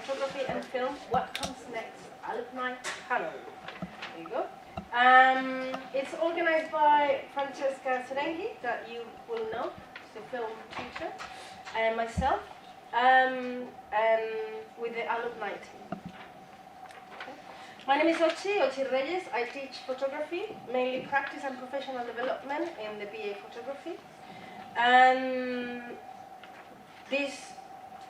photography and film. What comes next? Alumni panel. There you go. It's organized by Francesca Serenghi, that you will know, she's a film teacher, and myself, and with the alumni team. Okay. My name is Ochi Reyes. I teach photography, mainly practice and professional development in the BA photography. And this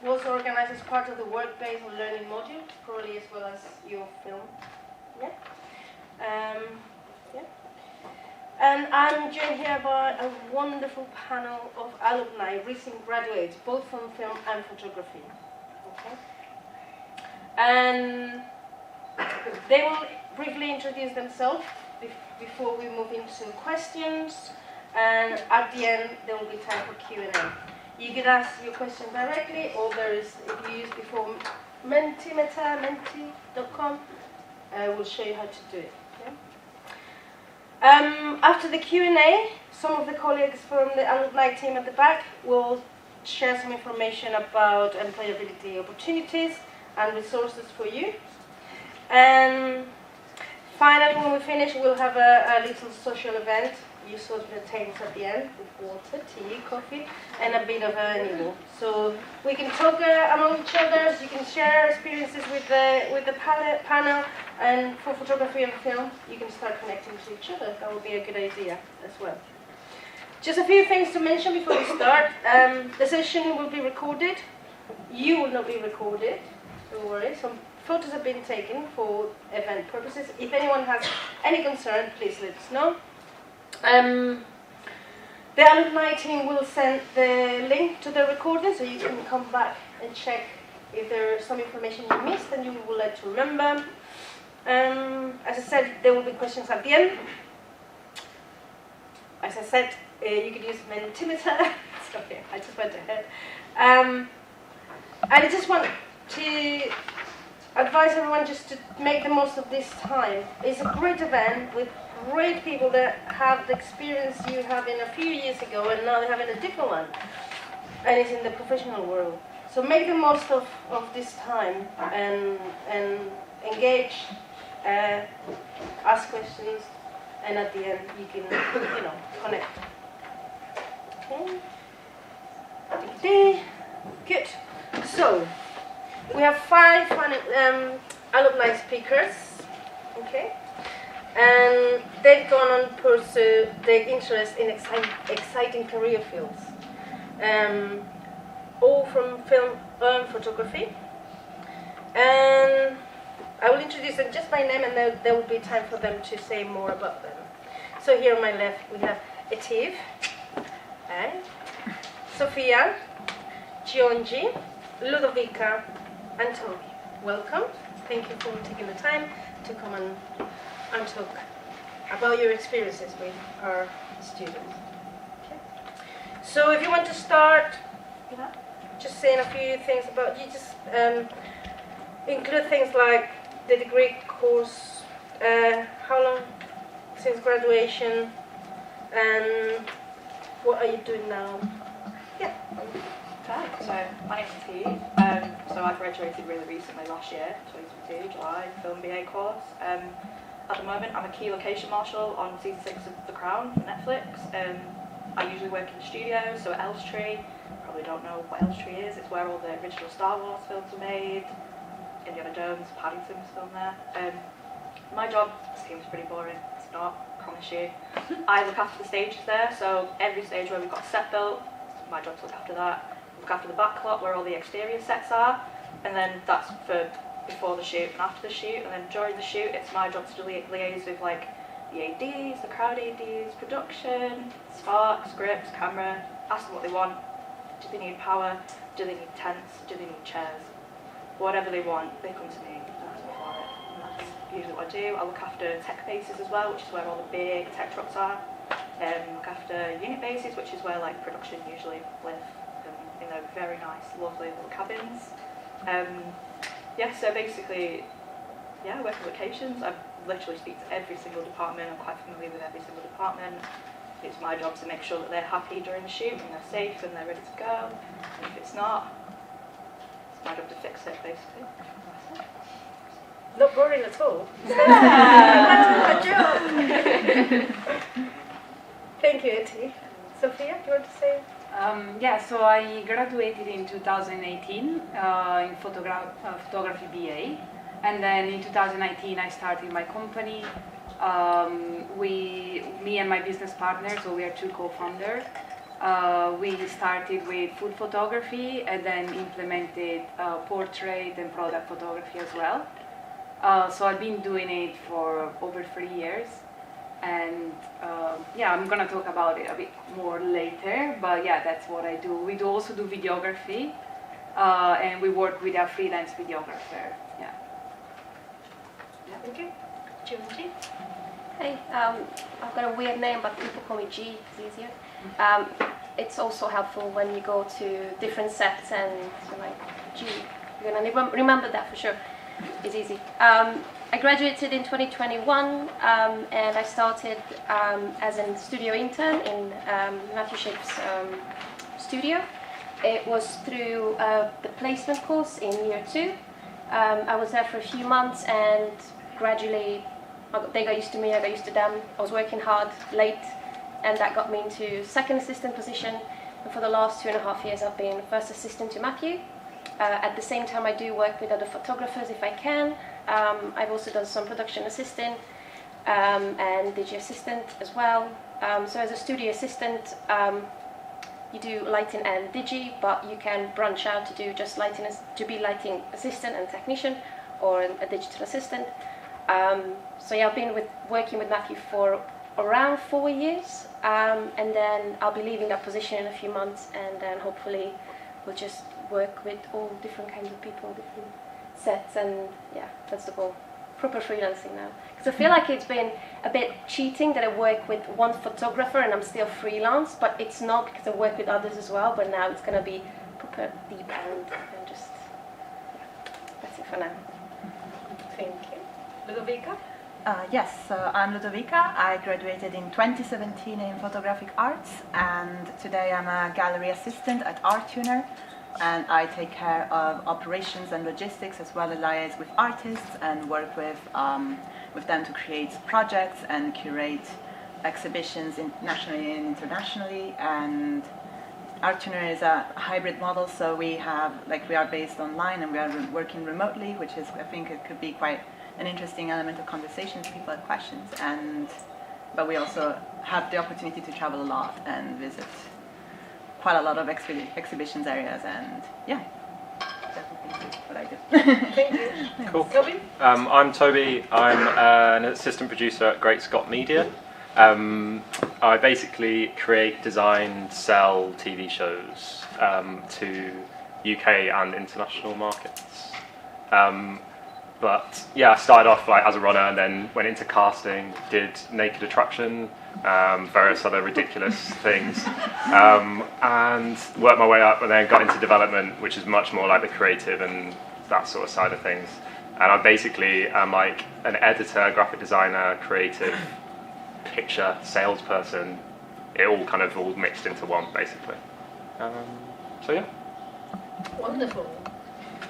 was organized as part of the work-based learning module, probably as well as your film. Yeah. Yeah. And I'm joined here by a wonderful panel of alumni, recent graduates, both from film and photography. Okay. And they will briefly introduce themselves before we move into questions. And at the end, there will be time for Q&A. You can ask your question directly, or there is, if you used before, menti.com, we'll show you how to do it. Okay? After the Q&A, some of the colleagues from the alumni team at the back will share some information about employability opportunities and resources for you. And finally, when we finish, we'll have a little social event. You saw the tables at the end with water, tea, coffee, and a bit of a nibble. So we can talk among each other. You can share experiences with the panel, and for photography and film, you can start connecting to each other. That would be a good idea as well. Just a few things to mention before we start. The session will be recorded. You will not be recorded. Don't worry. Some photos have been taken for event purposes. If anyone has any concern, please let us know. The alumni team will send the link to the recording, so you can come back and check if there is some information you missed and you will like to remember. As I said, there will be questions at the end. As I said, you could use Mentimeter. Sorry, I just went ahead. And I just want to advise everyone just to make the most of this time. It's a great event with great people that have the experience you have in a few years ago, and now they have in a different one, and it's in the professional world. So make the most of this time and engage, ask questions, and at the end you can connect. Okay. Good. So we have 5 alumni speakers. Okay. And they've gone on to pursue their interest in exciting career fields, all from film and photography. And I will introduce them just by name, and there will be time for them to say more about them. So here on my left we have Etiv, and Sofia, Giongi, Ludovica, and Toby. Welcome. Thank you for taking the time to come and talk about your experiences with our students. Okay. So if you want to start, just saying a few things about you, just include things like the degree course, how long since graduation, and what are you doing now? Yeah. Okay, so my name's T. So I graduated really recently last year, 2022, July, film BA course. At the moment, I'm a key location marshal on season 6 of The Crown for Netflix. I usually work in the studio, so at Elstree. Probably don't know what Elstree is. It's where all the original Star Wars films are made. Indiana Jones, Paddington was filmed there. My job seems pretty boring. It's not, I promise you. I look after the stages there, so every stage where we've got a set built, my job to look after that. Look after the back lot where all the exterior sets are, and then that's for before the shoot and after the shoot, and then during the shoot it's my job to liaise with like the ADs, the crowd ADs, production, spark, scripts, camera, ask them what they want. Do they need power? Do they need tents? Do they need chairs? Whatever they want, they come to me and ask me for it. And that's usually what I do. I look after tech bases as well, which is where all the big tech trucks are. Look after unit bases, which is where like production usually live. In their very nice, lovely little cabins. So basically, I work in locations. I literally speak to every single department. I'm quite familiar with every single department. It's my job to make sure that they're happy during the shoot and they're safe and they're ready to go. And if it's not, my job to fix it, basically. Not boring at all. Good job. Thank you, Etty. Sophia, do you want to say? Yeah, so I graduated in 2018 in photography BA, and then in 2019 I started my company. Me and my business partner, so we are two co-founders. We started with food photography and then implemented portrait and product photography as well. So I've been doing it for over 3 years. And yeah, I'm gonna talk about it a bit more later, but yeah, that's what I do. We also do videography, and we work with a freelance videographer. Yeah. Thank you. Georgie? Hey, I've got a weird name, but people call me G, it's easier. It's also helpful when you go to different sets and you're like, G, you're gonna remember that for sure. It's easy. I graduated in 2021 and I started as a studio intern in Matthew Shape's studio. It was through the placement course in year 2. I was there for a few months and gradually they got used to me, I got used to them. I was working hard, late, and that got me into second assistant position. And for the last 2.5 years I've been first assistant to Matthew. At the same time I do work with other photographers if I can. I've also done some production assistant and digi assistant as well. So as a studio assistant, you do lighting and digi, but you can branch out to do just lighting, to be lighting assistant and technician, or a digital assistant. So yeah, I've been working with Matthew for around 4 years, and then I'll be leaving that position in a few months, and then hopefully we'll just work with all different kinds of people, different sets, and yeah, that's the goal. Proper freelancing now. Because I feel like it's been a bit cheating that I work with one photographer and I'm still freelance, but it's not, because I work with others as well, but now it's going to be proper deep end and just, yeah, that's it for now. Thank you. Ludovica? Yes, so I'm Ludovica. I graduated in 2017 in photographic arts, and today I'm a gallery assistant at Art Tuner, and I take care of operations and logistics, as well as liaise with artists and work with them to create projects and curate exhibitions nationally and internationally. And Art Tuner is a hybrid model, so we are based online and we are working remotely, which is, I think it could be quite an interesting element of conversation if people have questions. But we also have the opportunity to travel a lot and visit quite a lot of exhibitions areas, and yeah, definitely what I do. Thank you. Cool. Toby? I'm Toby. I'm an assistant producer at Great Scott Media. I basically create, design, sell TV shows to UK and international markets. But yeah, I started off as a runner and then went into casting, did Naked Attraction, various other ridiculous things, and worked my way up, and then got into development, which is much more like the creative and that sort of side of things. And I basically am like an editor, graphic designer, creative, picture, salesperson. It all mixed into one, basically. So yeah. Wonderful.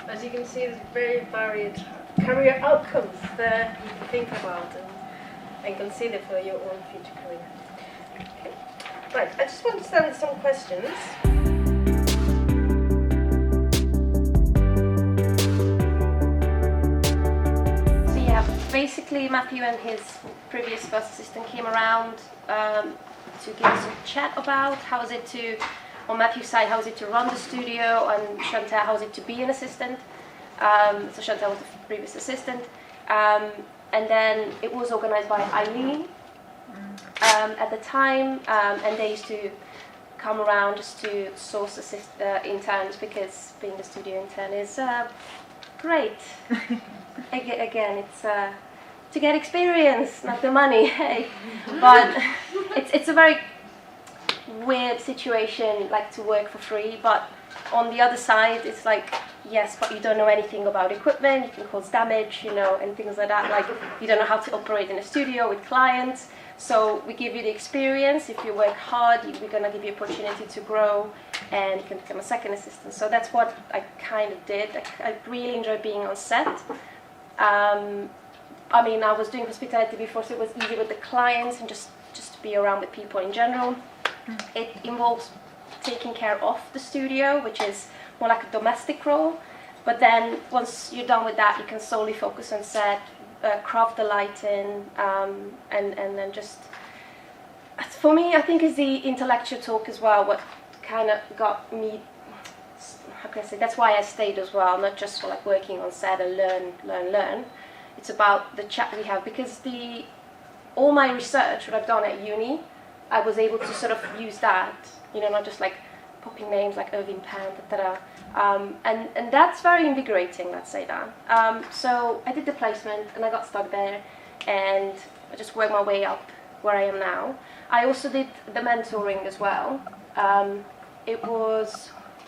As you can see, there's very varied career outcomes there you can think about and consider for your own future career. Okay. Right, I just want to start with some questions. So yeah, basically Matthew and his previous first assistant came around to give us a chat about how is it to, on Matthew's side, how is it to run the studio, and Chantal, how is it to be an assistant. So Chantal was the previous assistant, and then it was organised by Eileen at the time, and they used to come around just to source interns, because being the studio intern is great. Again, it's to get experience, not the money. Hey, but it's a very weird situation, like to work for free, but on the other side it's like, yes, but you don't know anything about equipment, you can cause damage, and things like that, like you don't know how to operate in a studio with clients, So we give you the experience. If you work hard, we're going to give you opportunity to grow and you can become a second assistant. So that's what I kind of did. I really enjoy being on set. I mean, I was doing hospitality before, so it was easy with the clients and just to be around with people in general. It involves taking care of the studio, which is more like a domestic role. But then once you're done with that, you can solely focus on set, craft the lighting, and then just, for me, I think is the intellectual talk as well, what kind of got me, how can I say, that's why I stayed as well, not just for like working on set and learn. It's about the chat we have, because all my research, what I've done at uni, I was able to sort of use that, you know, not just like popping names like Irving Penn, and that's very invigorating, let's say that. So I did the placement and I got stuck there and I just worked my way up where I am now. I also did the mentoring as well.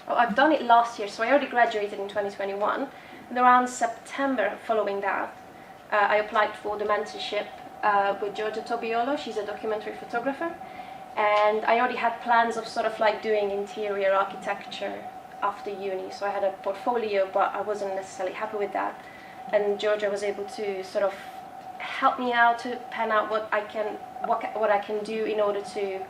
I've done it last year, so I already graduated in 2021, and around September following that, I applied for the mentorship with Giorgia Tobiolo. She's a documentary photographer, and I already had plans of sort of like doing interior architecture after uni, so I had a portfolio, but I wasn't necessarily happy with that, and Giorgia was able to sort of help me out to pan out what I can do in order to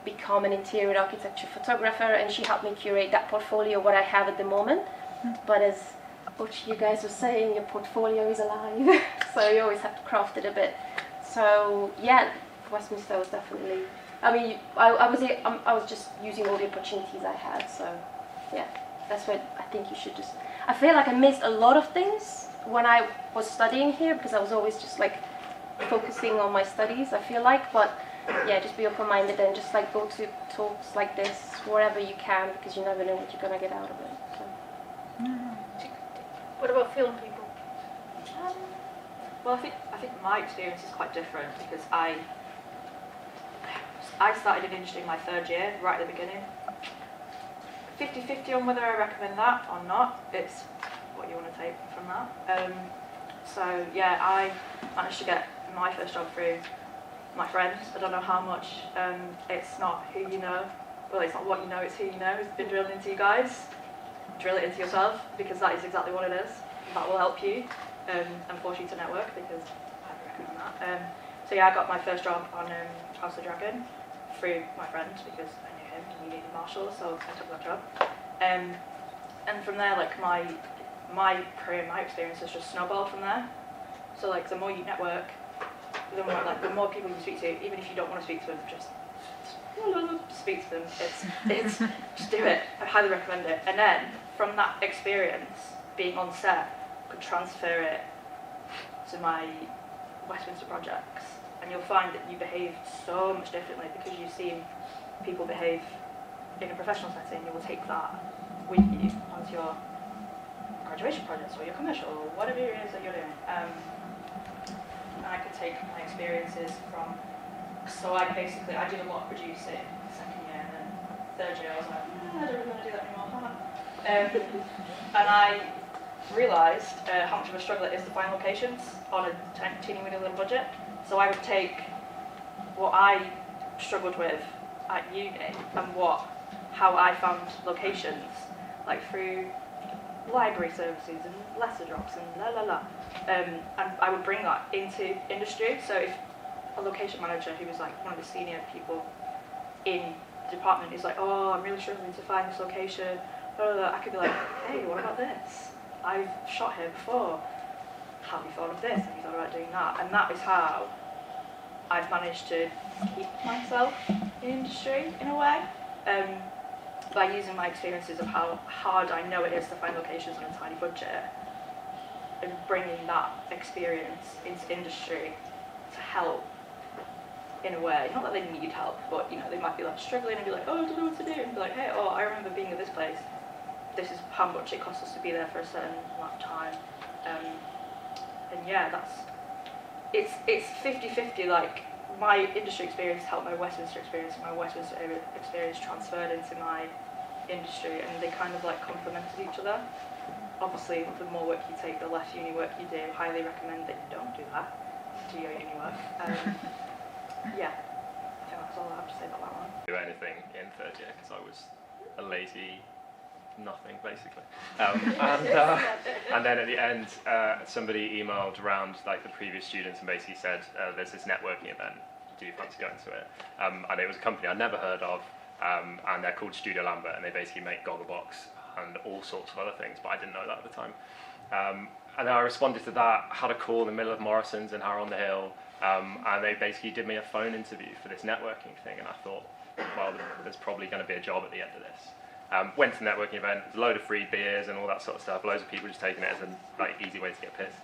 become an interior architecture photographer, and she helped me curate that portfolio, what I have at the moment. But as what you guys were saying, your portfolio is alive, so you always have to craft it a bit. So yeah, Westminster was definitely, I mean, I was just using all the opportunities I had, so yeah, that's what I think you should just, I feel like I missed a lot of things when I was studying here, because I was always just like focusing on my studies, I feel like, but yeah, just be open-minded and just like go to talks like this wherever you can, because you never know what you're going to get out of it. So. What about film people? Well, I think my experience is quite different, because I started in industry in my third year, right at the beginning. 50-50 on whether I recommend that or not. It's what you want to take from that. So yeah, I managed to get my first job through my friends. I don't know how much. It's not who you know. Well, it's not what you know, it's who you know. It's been drilled into you guys. Drill it into yourself, because that is exactly what it is. That will help you and force you to network, because I recommend that. So yeah, I got my first job on House of Dragon through my friend, because I knew him and he needed Marshall, so I took that job. And from there, like my career, my experience has just snowballed from there. So like the more you network, the more people you speak to, even if you don't want to speak to them, just speak to them. It's just do it. I highly recommend it. And then from that experience, being on set, I could transfer it to my Westminster projects, and you'll find that you behave so much differently because you've seen people behave in a professional setting. You will take that with you onto your graduation projects or your commercial or whatever it is that you're doing. And I could take my experiences from, so I did a lot of producing second year, and then third year I was like, I don't really want to do that anymore. And I realised how much of a struggle it is to find locations on a teeny weeny little budget. So I would take what I struggled with at uni and how I found locations, like through library services and letter drops and and I would bring that into industry. So if a location manager who was like one of the senior people in the department is like, oh, I'm really struggling to find this location, I could be like, hey, what about this? I've shot here before. Have you thought of this? Have you thought about doing that? And that is how I've managed to keep myself in industry in a way, by using my experiences of how hard I know it is to find locations on a tiny budget, and bringing that experience into industry to help in a way. Not that they need help, but you know, they might be like struggling and be like, oh, I don't know what to do, and be like, hey, oh, I remember being at this place. This is how much it costs us to be there for a certain amount of time. And yeah, it's 50-50, like my industry experience helped my Westminster experience, and my Westminster experience transferred into my industry, and they kind of like complemented each other. Obviously, the more work you take, the less uni work you do. Highly recommend that you don't do that. Do your uni work. Yeah, I think that's all I have to say about that one. Do anything in third year because I was a lazy nothing basically. And then at the end, somebody emailed around like the previous students and basically said, "There's this networking event. Do you fancy going to it?" And it was a company I'd never heard of, and they're called Studio Lambert, and they basically make Gogglebox and all sorts of other things, but I didn't know that at the time. And then I responded to that, had a call in the middle of Morrison's in Harrow on the Hill, and they basically did me a phone interview for this networking thing, and I thought, well, there's probably going to be a job at the end of this. Went to the networking event, a load of free beers and all that sort of stuff, loads of people just taking it as a like easy way to get pissed.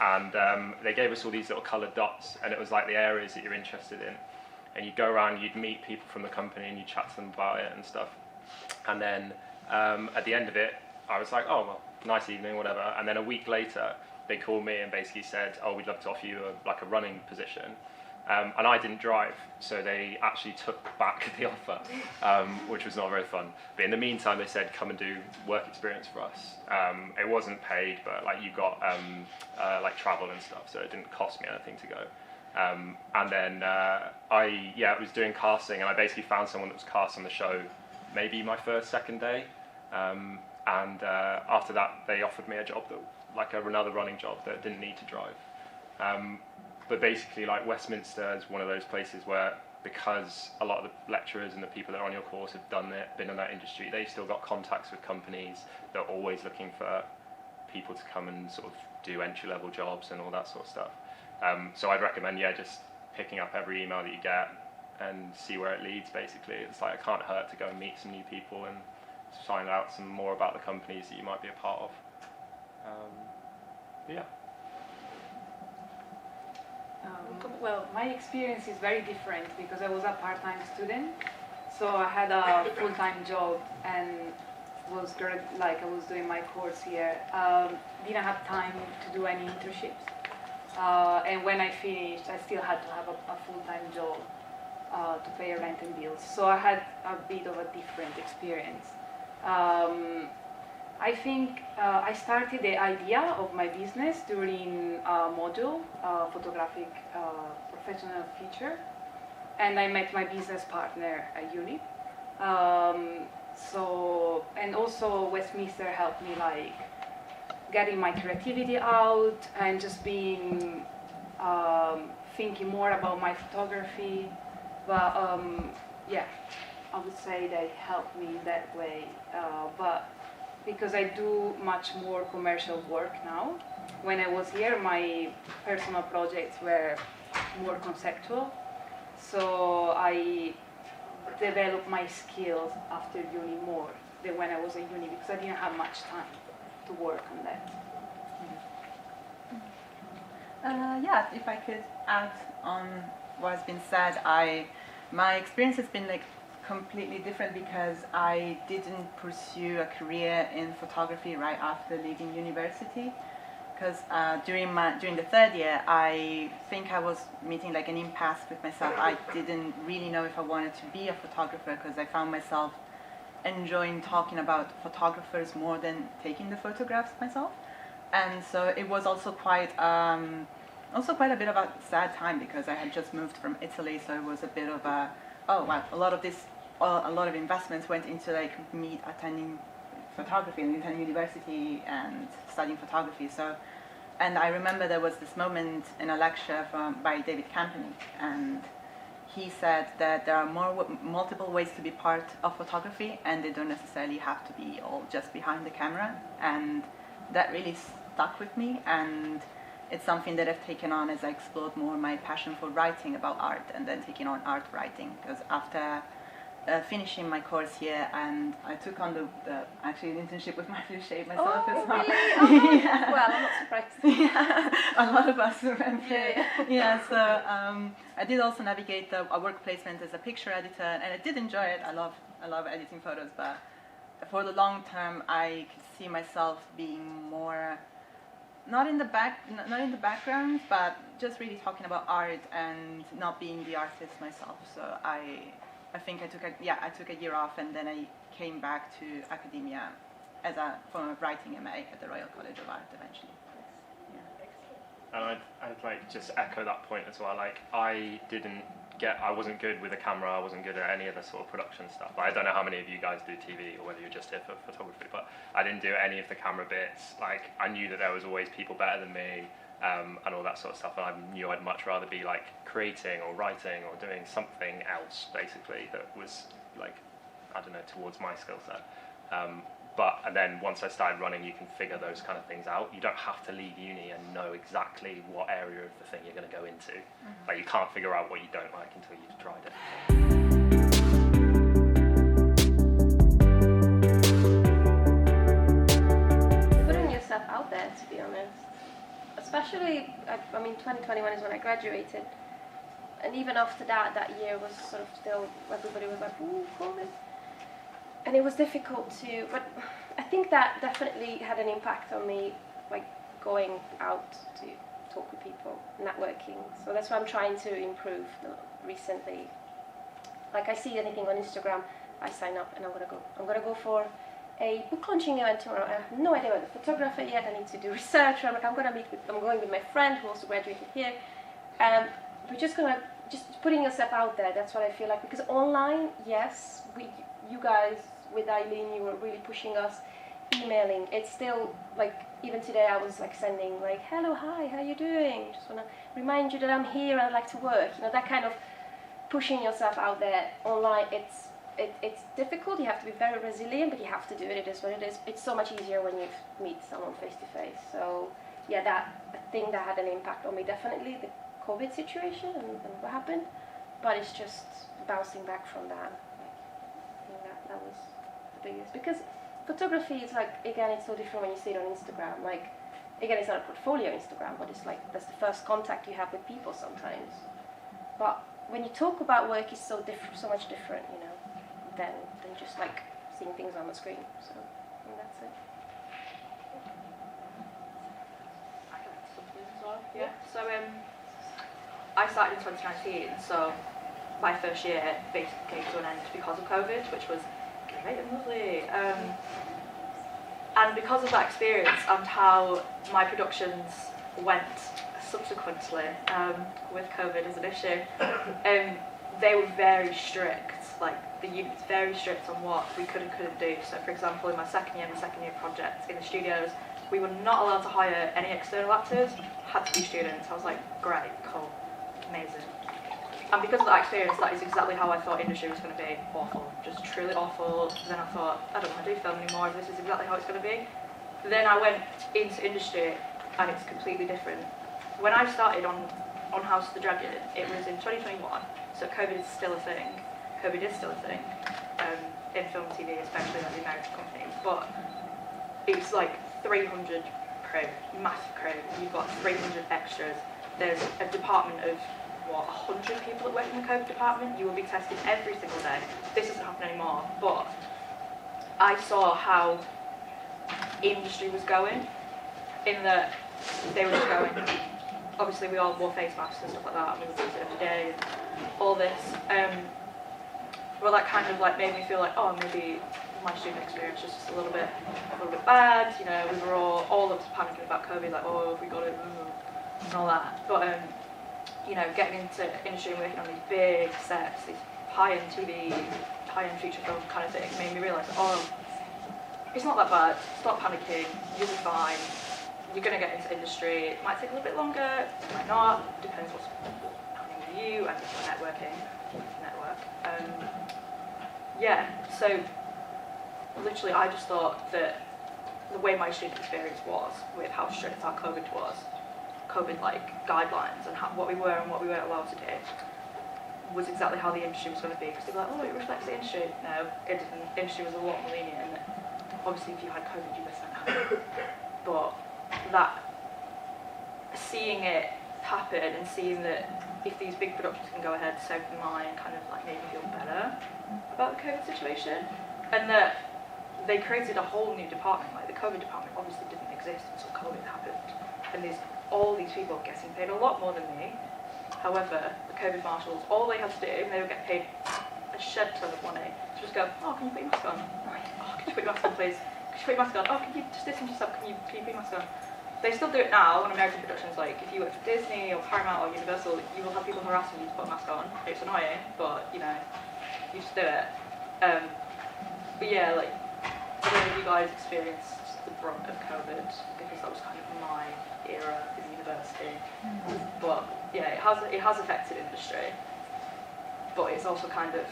And they gave us all these little coloured dots, and it was like the areas that you're interested in. And you'd go around, you'd meet people from the company and you'd chat to them about it and stuff. And then at the end of it, I was like, oh, well, nice evening, whatever. And then a week later, they called me and basically said, oh, we'd love to offer you a running position. And I didn't drive, so they actually took back the offer, which was not very fun. But in the meantime, they said, come and do work experience for us. It wasn't paid, but like you got like travel and stuff, so it didn't cost me anything to go. And then I was doing casting, and I basically found someone that was cast on the show maybe my second day. And after that, they offered me a job, another running job that didn't need to drive. But basically, like Westminster is one of those places where, because a lot of the lecturers and the people that are on your course have been in that industry, they've still got contacts with companies. They're always looking for people to come and sort of do entry-level jobs and all that sort of stuff. So I'd recommend, just picking up every email that you get and see where it leads, basically. It's like, it can't hurt to go and meet some new people and find out some more about the companies that you might be a part of. Yeah. Well, my experience is very different because I was a part-time student, so I had a full-time job and I was doing my course here. Didn't have time to do any internships, and when I finished, I still had to have a full-time job to pay rent and bills. So I had a bit of a different experience. I think I started the idea of my business during a module, photographic professional feature, and I met my business partner at uni. And also Westminster helped me like getting my creativity out and just being thinking more about my photography. But I would say they helped me that way. But because I do much more commercial work now. When I was here, my personal projects were more conceptual, so I developed my skills after uni more than when I was at uni, because I didn't have much time to work on that. If I could add on what has been said, my experience has been like completely different because I didn't pursue a career in photography right after leaving university. Because during the third year, I think I was meeting like an impasse with myself. I didn't really know if I wanted to be a photographer because I found myself enjoying talking about photographers more than taking the photographs myself. And so it was also quite a bit of a sad time because I had just moved from Italy, so it was a bit of a lot of investments went into like me attending photography and attending university and studying photography. And I remember there was this moment in a lecture by David Campany, and he said that there are multiple ways to be part of photography, and they don't necessarily have to be all just behind the camera. And that really stuck with me, and it's something that I've taken on as I explored more my passion for writing about art, and then taking on art writing. Because after finishing my course here, and I took on the internship with Matthew Shade myself as well. Really? Oh, Yeah. well, I'm not surprised. Yeah, a lot of us remember. Yeah. So I did also navigate a work placement as a picture editor, and I did enjoy it. I love editing photos, but for the long term, I could see myself being more not in the background, but just really talking about art and not being the artist myself. So I think I took a year off, and then I came back to academia as a form of writing MA at the Royal College of Art eventually. Yeah. And I'd like just echo that point as well. Like I wasn't good with a camera. I wasn't good at any of the sort of production stuff. I don't know how many of you guys do TV or whether you're just here for photography, but I didn't do any of the camera bits. Like I knew that there was always people better than me, and all that sort of stuff. And I knew I'd much rather be like creating or writing or doing something else, basically, that was like, I don't know, towards my skill set. And then once I started running, you can figure those kind of things out. You don't have to leave uni and know exactly what area of the thing you're going to go into. Mm-hmm. Like you can't figure out what you don't like until you've tried it. Putting yourself out there, to be honest. Especially, I mean, 2021 is when I graduated. And even after that year was sort of still, everybody was like, ooh, COVID. And it was difficult to, but I think that definitely had an impact on me, like going out to talk with people, networking. So that's what I'm trying to improve recently. Like I see anything on Instagram, I sign up and I'm gonna go for a book launching event tomorrow. I have no idea about the photographer yet. I need to do research. I'm going with my friend who also graduated here. We're just putting yourself out there. That's what I feel like, because online, yes, you guys with Eileen, you were really pushing us, emailing. It's still like, even today I was like sending like, hello, hi, how you doing? Just want to remind you that I'm here and I'd like to work. You know, that kind of pushing yourself out there online. It's difficult. You have to be very resilient, but you have to do it. It is what it is. It's so much easier when you meet someone face to face. So yeah, I think that had an impact on me, definitely, the COVID situation and what happened. But it's just bouncing back from that. I think that was the biggest, because photography is like, again, it's so different when you see it on Instagram. Like, again, it's not a portfolio Instagram, but it's like that's the first contact you have with people sometimes. But when you talk about work, it's so much different, you know, than just like seeing things on the screen. So I think that's it. I can add something as well. Yeah. So I started in 2019, so my first year basically came to an end because of COVID, which was great and lovely. And because of that experience and how my productions went subsequently with COVID as an issue, they were very strict. Like the unit's very strict on what we could and couldn't do. So for example, in my second year project in the studios, we were not allowed to hire any external actors, had to be students. I was like, great, cool, amazing. And because of that experience, that is exactly how I thought industry was going to be. Awful, just truly awful. Then I thought, I don't want to do film anymore, this is exactly how it's going to be. Then I went into industry and it's completely different. When I started on House of the Dragon, it was in 2021, so COVID is still a thing. COVID is still a thing, in film and TV, especially like the American companies, but it's like 300 crew, massive crew. You've got 300 extras. There's a department of 100 people that work in the COVID department. You will be tested every single day. This doesn't happen anymore, but I saw how industry was going, in that they were just going. Obviously, we all wore face masks and stuff like that, and we would use it every day, and all this. Well, that kind of like made me feel like, oh, maybe my student experience was just a little bit bad. You know, we were all of us panicking about COVID, like, oh, if we got it, and all that. But you know, getting into industry and working on these big sets, these high-end TV, high-end feature film kind of thing, made me realise, oh, it's not that bad. Stop panicking. You'll be fine. You're going to get into industry. It might take a little bit longer. It might not. Depends what's happening with you and your network. Yeah. So literally, I just thought that the way my student experience was, with how strict our COVID like guidelines and what we were and what we weren't allowed to do, was exactly how the industry was going to be. Because they were like, oh, it reflects the industry. No, it didn't. The industry was a lot more lenient. Obviously, if you had COVID, you were sent home. But that, seeing it happen and seeing that if these big productions can go ahead, so can mine, kind of like made me feel better about the COVID situation. And that they created a whole new department. Like the COVID department obviously didn't exist until COVID happened. And there's all these people getting paid a lot more than me. However, the COVID marshals, all they had to do, and they would get paid a shed ton of money, to just go, oh, can you put your mask on? Oh, can you put your mask on, please? Can you put your mask on? Oh, can you just distance yourself? Can you put your mask on? they still do it now on American productions. Like if you work for Disney or Paramount or Universal, you will have people harassing you to put a mask on. It's annoying, but you know, you just do it. But yeah, like I don't know if you guys experienced the brunt of COVID because that was kind of my era in university. But yeah, it has affected industry, but it's also kind of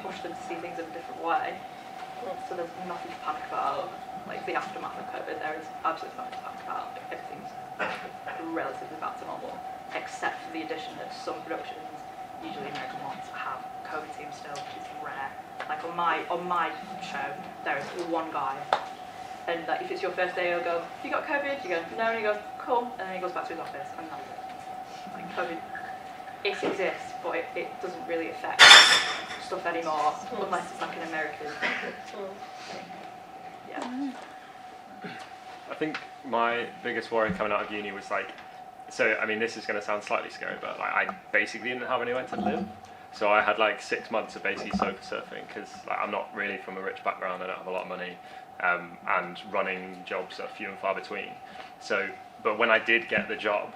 pushed them to see things in a different way. So there's nothing to panic about. Like the aftermath of COVID, there is absolutely nothing to panic about. Everything's relatively back to normal, except for the addition that some productions, usually American ones, have COVID teams still, which is rare. Like on my show, there is one guy, and like if it's your first day, he'll go, "You got COVID?" You go, "No," and he goes, "Cool," and then he goes back to his office, and that's it. Like COVID, it exists, but it doesn't really affect stuff anymore, unless it's like an American thing. Yeah. I think my biggest worry coming out of uni was like, so I mean this is going to sound slightly scary, but like I basically didn't have anywhere to live. So I had like 6 months of basically sofa surfing because like, I'm not really from a rich background, I don't have a lot of money, and running jobs are few and far between. So, but when I did get the job,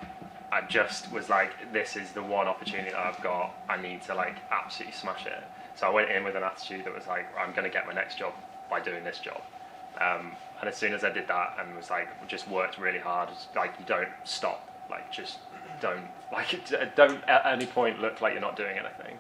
I just was like, this is the one opportunity that I've got, I need to like absolutely smash it. So I went in with an attitude that was like, I'm going to get my next job by doing this job. And as soon as I did that and was like, just worked really hard, like you don't stop, like just don't at any point look like you're not doing anything.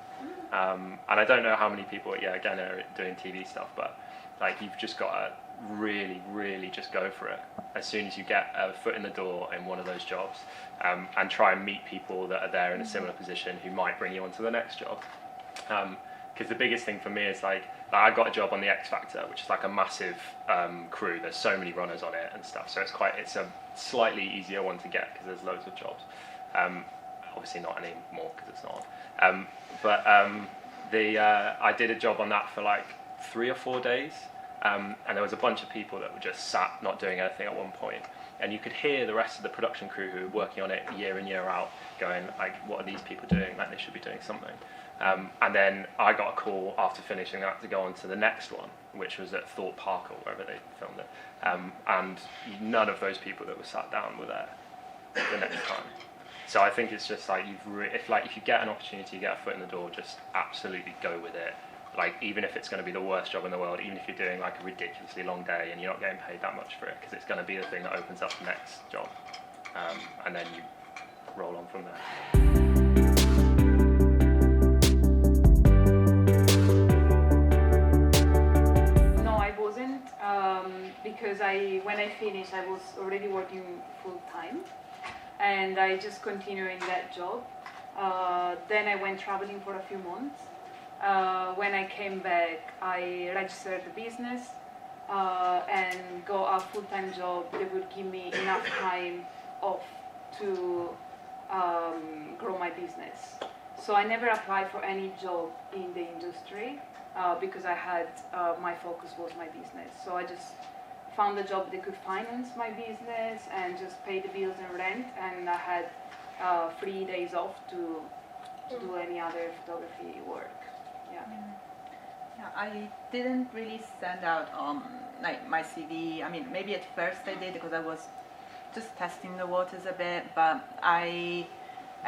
And I don't know how many people, again, are doing TV stuff, but like you've just got to really, really just go for it as soon as you get a foot in the door in one of those jobs, and try and meet people that are there in a similar position who might bring you onto the next job. Because the biggest thing for me is like I got a job on the X Factor, which is like a massive crew. There's so many runners on it and stuff, so it's a slightly easier one to get because there's loads of jobs. Obviously not anymore because it's not on. I did a job on that for like 3 or 4 days, and there was a bunch of people that were just sat not doing anything at one point, and you could hear the rest of the production crew who were working on it year in year out going like, what are these people doing? Like they should be doing something. And then I got a call after finishing that to go on to the next one, which was at Thorpe Park or wherever they filmed it, and none of those people that were sat down were there the next time. So I think it's just like if you get an opportunity, you get a foot in the door, just absolutely go with it. Like even if it's going to be the worst job in the world, even if you're doing like a ridiculously long day and you're not getting paid that much for it, because it's going to be the thing that opens up the next job, and then you roll on from there. Because when I finished, I was already working full time, and I just continued in that job. Then I went traveling for a few months. When I came back, I registered the business and got a full-time job that would give me enough time off to grow my business. So I never applied for any job in the industry because I had my focus was my business. So I just found a job that could finance my business and just pay the bills and rent, and I had 3 days off to do any other photography work. Yeah, I didn't really send out like my CV. I mean, maybe at first I did because I was just testing the waters a bit, but I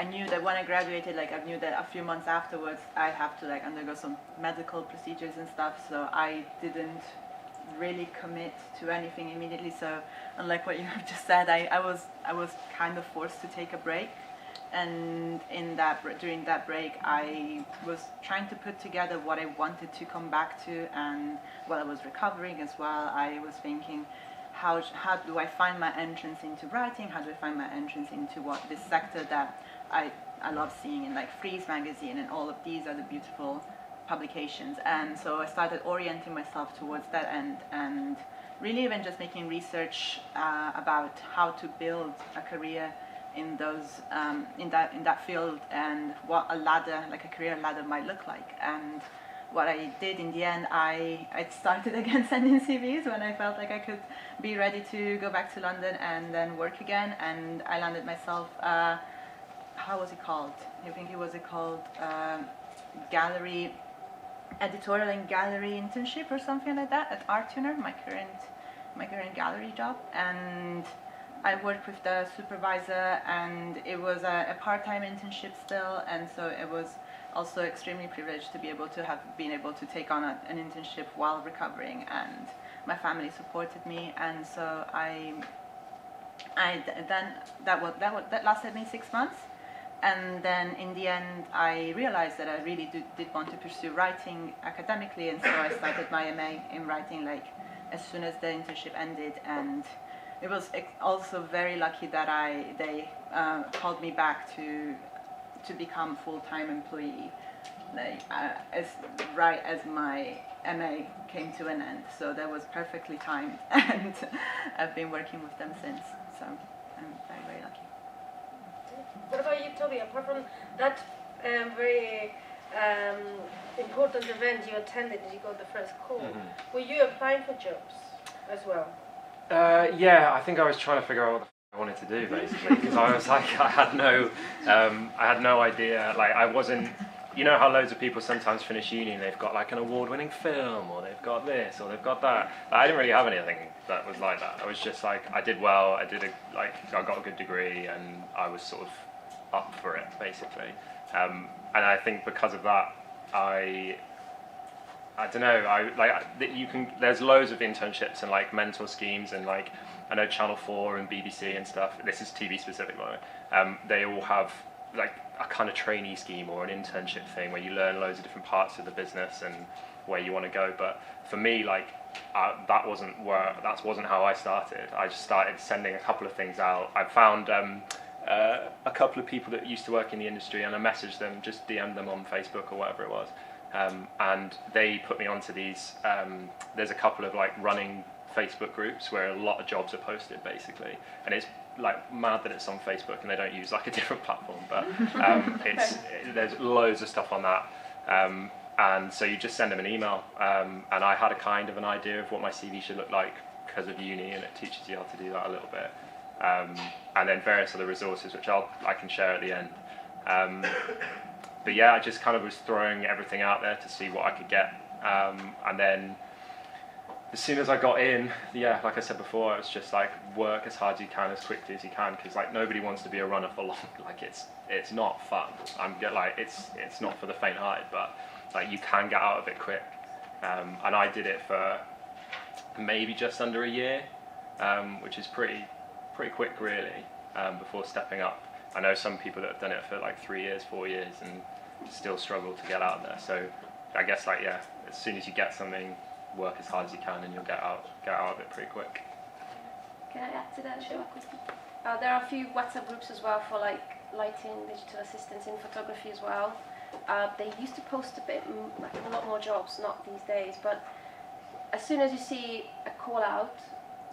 knew that when I graduated, like I knew that a few months afterwards I have to like undergo some medical procedures and stuff, so I didn't really commit to anything immediately. So unlike what you have just said, I was kind of forced to take a break, and during that break I was trying to put together what I wanted to come back to, and while I was recovering as well, I was thinking, how do I find my entrance into writing? How do I find my entrance into this sector that I love seeing in like Freeze magazine, and all of these other beautiful publications. And so I started orienting myself towards that end, and really even just making research about how to build a career in those in that field, and what a career ladder might look like. And what I did in the end, I started again sending CVs when I felt like I could be ready to go back to London and then work again, and I landed myself how was it called? I think it was called gallery editorial and gallery internship or something like that at Art Tuner, my current gallery job. And I worked with the supervisor, and it was a part-time internship still, and so it was also extremely privileged to be able to have been able to take on an internship while recovering, and my family supported me, and so that lasted me 6 months, and then in the end I realized that I really did want to pursue writing academically, and so I started my MA in writing like as soon as the internship ended, and it was also very lucky that they called me back to become full-time employee, like, right as my MA came to an end. So that was perfectly timed, and I've been working with them since. So I'm very, very lucky. What about you, Toby? Apart from that very important event you attended, you got the first call. Were you applying for jobs as well? Yeah, I think I was trying to figure out what the I wanted to do basically, because I was like, I had no idea. Like, I wasn't. You know how loads of people sometimes finish uni and they've got like an award-winning film, or they've got this, or they've got that. I didn't really have anything that was like that. I was just like, I did well. I got a good degree, and I was sort of up for it basically. And I think because of that, I don't know. There's loads of internships and like mentor schemes, and like I know Channel 4 and BBC and stuff. This is TV specific, by the way. They all have like a kind of trainee scheme or an internship thing where you learn loads of different parts of the business and where you want to go. But for me, like that wasn't how I started. I just started sending a couple of things out. I found a couple of people that used to work in the industry, and I messaged them, just DM'd them on Facebook or whatever it was. And they put me onto these. There's a couple of like running Facebook groups where a lot of jobs are posted basically, and it's like mad that it's on Facebook and they don't use like a different platform, but there's loads of stuff on that, and so you just send them an email, and I had a kind of an idea of what my CV should look like because of uni, and it teaches you how to do that a little bit, and then various other resources which I can share at the end. But yeah, I just kind of was throwing everything out there to see what I could get, and then as soon as I got in, yeah, like I said before, it's just like work as hard as you can, as quickly as you can, because like nobody wants to be a runner for long. Like it's not fun. It's not for the faint-hearted, but like you can get out of it quick. And I did it for maybe just under a year, which is pretty quick really, before stepping up. I know some people that have done it for like 3 years, 4 years, and still struggle to get out there. So I guess like, yeah, as soon as you get something, work as hard as you can, and you'll get out of it pretty quick. Can I add to that? Sure. There are a few WhatsApp groups as well for like lighting, digital assistants in photography as well. They used to post a lot more jobs, not these days, but as soon as you see a call out,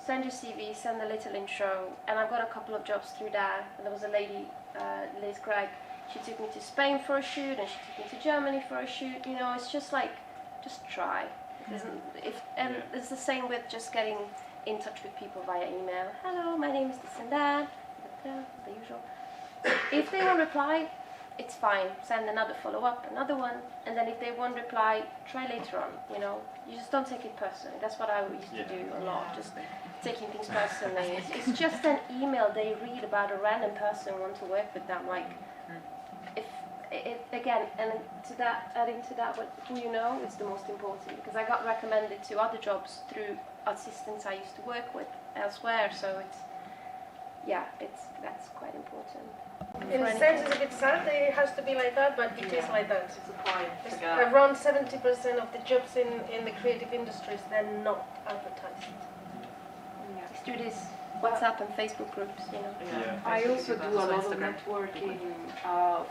send your CV, send a little intro, and I've got a couple of jobs through there. And there was a lady, Liz Gregg, she took me to Spain for a shoot, and she took me to Germany for a shoot. You know, it's just like, just try. It's the same with just getting in touch with people via email. Hello, my name is this and that, the usual. If they won't reply, it's fine. Send another follow-up, another one, and then if they won't reply, try later on. You know, you just don't take it personally. That's what I used to do a lot, just taking things personally. It's just an email they read about a random person want to work with them. Like, again, and adding to that, who you know is the most important, because I got recommended to other jobs through assistants I used to work with elsewhere. So that's quite important. In a sense, it's a bit sad that it has to be like that, but it is like that. It's a point. Around 70% of the jobs in the creative industries, they're not advertised. Yeah. It's through these WhatsApp and Facebook groups, you know. Yeah. I also do a lot of networking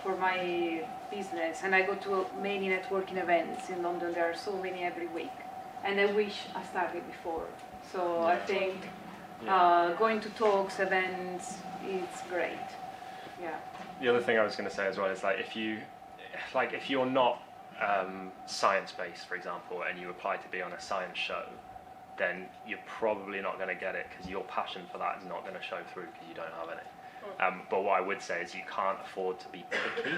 for my business, and I go to many networking events in London. There are so many every week, and I wish I started before. So I think going to talks, events, it's great. Yeah. The other thing I was going to say as well is like if you're not science-based, for example, and you apply to be on a science show, then you're probably not going to get it, because your passion for that is not going to show through because you don't have any. But what I would say is you can't afford to be picky.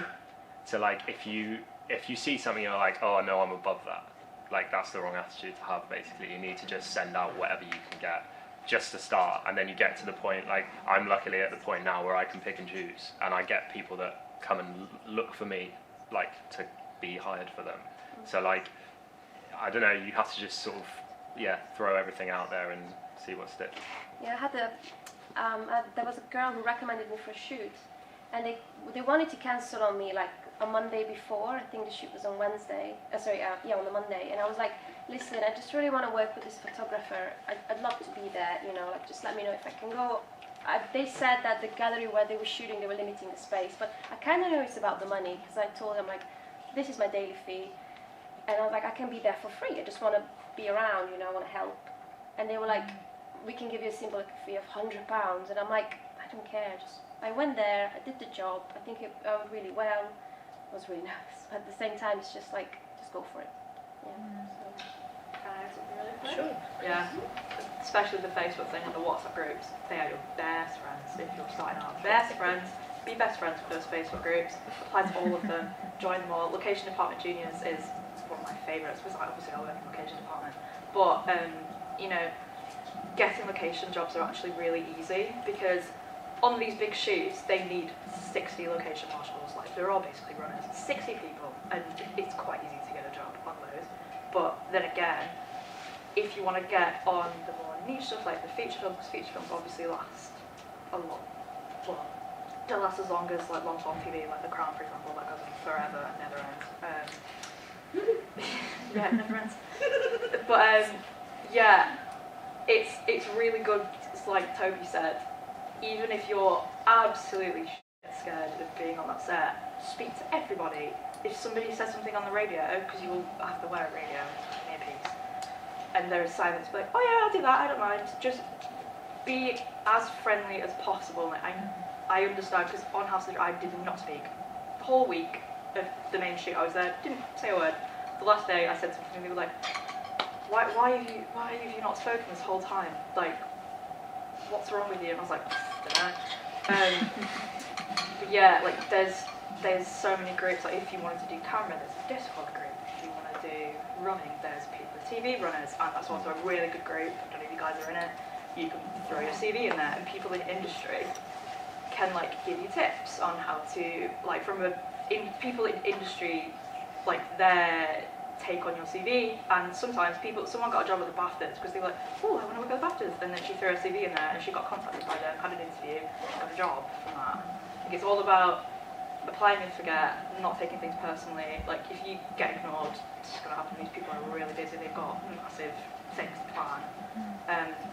So like if you see something you're like, oh no, I'm above that, like that's the wrong attitude to have basically. You need to just send out whatever you can get. just to start, and then you get to the point, like I'm luckily at the point now where I can pick and choose, and I get people that come and look for me, like to be hired for them. So like, I don't know, you have to just sort of, throw everything out there and see what sticks. Yeah, I had there was a girl who recommended me for a shoot, and they wanted to cancel on me like a Monday before. I think the shoot was on Wednesday. On the Monday. And I was like, listen, I just really want to work with this photographer. I'd love to be there, like just let me know if I can go. They said that the gallery where they were shooting, they were limiting the space, but I kind of know it's about the money, because I told them like, this is my daily fee, and I was like, I can be there for free. I just want to be around, I want to help. And they were like, we can give you a symbolic fee of £100, and I'm like, I don't care. I went there, I did the job. I think it went really well. I was really nervous, but at the same time, it's just like, just go for it. Yeah. So. Can I add something really quick? Sure. Yeah, especially the Facebook thing and the WhatsApp groups. They are your best friends if you're starting out. Best friends. Be best friends with those Facebook groups. Apply to all of them. Join them all. Location Department Juniors is one of my favourites, because obviously I work in location department. But getting location jobs are actually really easy, because on these big shoots they need 60 location marshals. Like, they're all basically runners. 60 people, and it's quite easy to get a job on those. But then again, if you want to get on the more niche stuff like the feature films, because feature films obviously last a lot. Well, don't last as long as like long-form TV, like The Crown, for example, that goes on forever and never ends. Yeah, it never ends. But it's really good. It's like Toby said, even if you're absolutely scared of being on that set, speak to everybody. If somebody says something on the radio, because you will have to wear a radio earpiece, and there is silence, be like, oh yeah, I'll do that, I don't mind. Just be as friendly as possible. I understand, because on House of the I did not speak. The whole week of the main shoot I was there, didn't say a word. The last day I said something and they were like, why have you not spoken this whole time? Like, what's wrong with you? And I was like, I don't know. But yeah, like there's so many groups. Like, if you wanted to do camera, there's a Discord group. If you want to do running, there's people with TV runners, and that's also a really good group. I don't know if you guys are in it. You can throw your CV in there, and people in industry can like give you tips on how to, like, people in industry, like their take on your CV. And sometimes someone got a job at the BAFTAs because they were like, oh, I want to work at the BAFTAs, and then she threw her CV in there and she got contacted by them, had an interview, got a job from that. Like, it's all about applying and forget, not taking things personally. Like, if you get ignored, it's just going to happen. These people are really busy, they've got massive things to plan.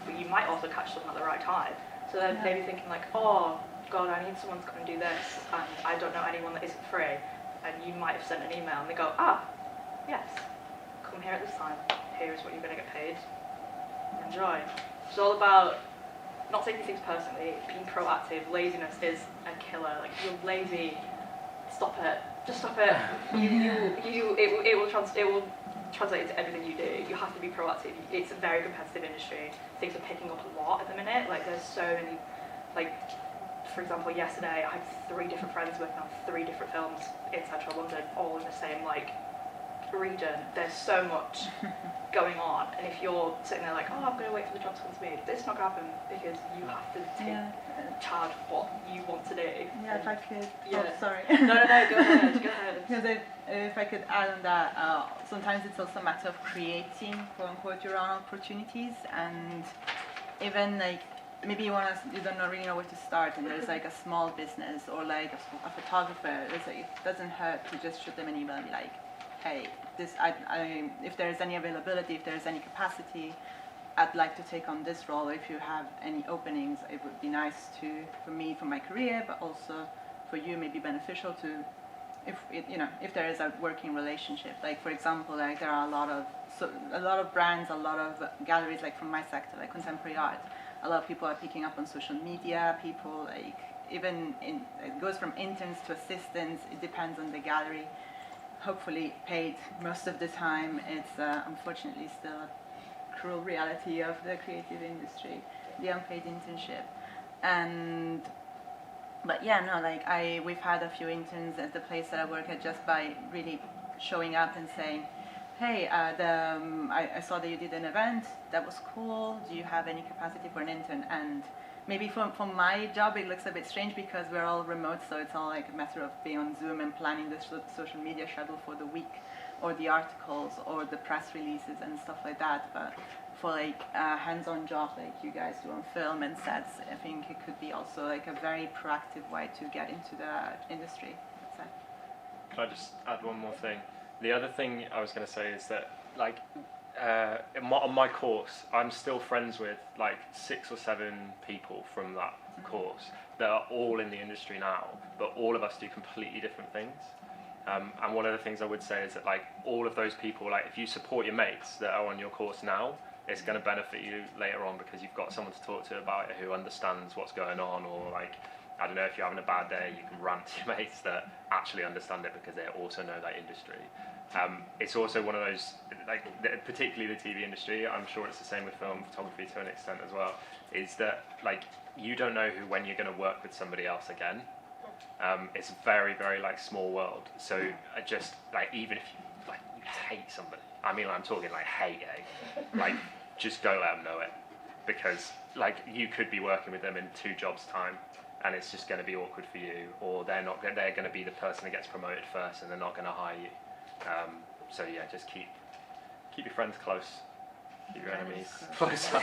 But you might also catch someone at the right time. So then maybe thinking like, oh God, I need someone to come and do this, and I don't know anyone that isn't free. And you might have sent an email and they go, yes, come here at this time, here's what you're going to get paid, enjoy. It's all about not taking things personally, being proactive. Laziness is a killer. Like, if you're lazy, stop it. Just stop it. It will translate into everything you do. You have to be proactive. It's a very competitive industry. Things are picking up a lot at the minute. Like, there's so many, like, for example, yesterday I had 3 different friends working on 3 different films in central London, all in the same like region. There's so much going on, and if you're sitting there like, oh, I'm going to wait for the job to come to me, it's not going to happen, because you have to take charge of what you want to do. Yeah, if I could. Yeah. Oh, sorry. No, go ahead. Go ahead. Because if I could add on that, sometimes it's also a matter of creating, quote unquote, your own opportunities, and even like, maybe you don't really know where to start, and there's like a small business or like a photographer. It's like, it doesn't hurt to just shoot them an email and be like, hey, if there's any availability, if there's any capacity, I'd like to take on this role. If you have any openings, it would be nice for me, for my career, but also for you, maybe beneficial to, if there is a working relationship. Like, for example, like there are a lot of brands, a lot of galleries, like from my sector, like contemporary art. A lot of people are picking up on social media. People like it goes from interns to assistants. It depends on the gallery. Hopefully paid most of the time. It's unfortunately still a cruel reality of the creative industry, the unpaid internship. But yeah, no, we've had a few interns at the place that I work at just by really showing up and saying, hey, I saw that you did an event, that was cool, do you have any capacity for an intern? And maybe for my job it looks a bit strange because we're all remote, so it's all like a matter of being on Zoom and planning the social media schedule for the week, or the articles, or the press releases and stuff like that. But for like a hands-on job like you guys do on film and sets, I think it could be also like a very proactive way to get into the industry. So. Can I just add one more thing? The other thing I was going to say is that, like, on my course, I'm still friends with like 6 or 7 people from that course that are all in the industry now, but all of us do completely different things. And one of the things I would say is that, like, all of those people, like, if you support your mates that are on your course now, it's going to benefit you later on because you've got someone to talk to about it who understands what's going on, or like, I don't know, if you're having a bad day, you can rant to your mates that actually understand it because they also know that industry. It's also one of those, like, particularly the TV industry, I'm sure it's the same with film photography to an extent as well, is that, like, you don't know when you're going to work with somebody else again. It's a very, very, like, small world. So I just, like, even if you hate somebody, I mean, I'm talking like hate, like, just go let them know it, because, like, you could be working with them in 2 jobs time, and it's just going to be awkward for you, or they're going to be the person that gets promoted first, and they're not going to hire you. So yeah, just keep your friends close, keep your enemies closer.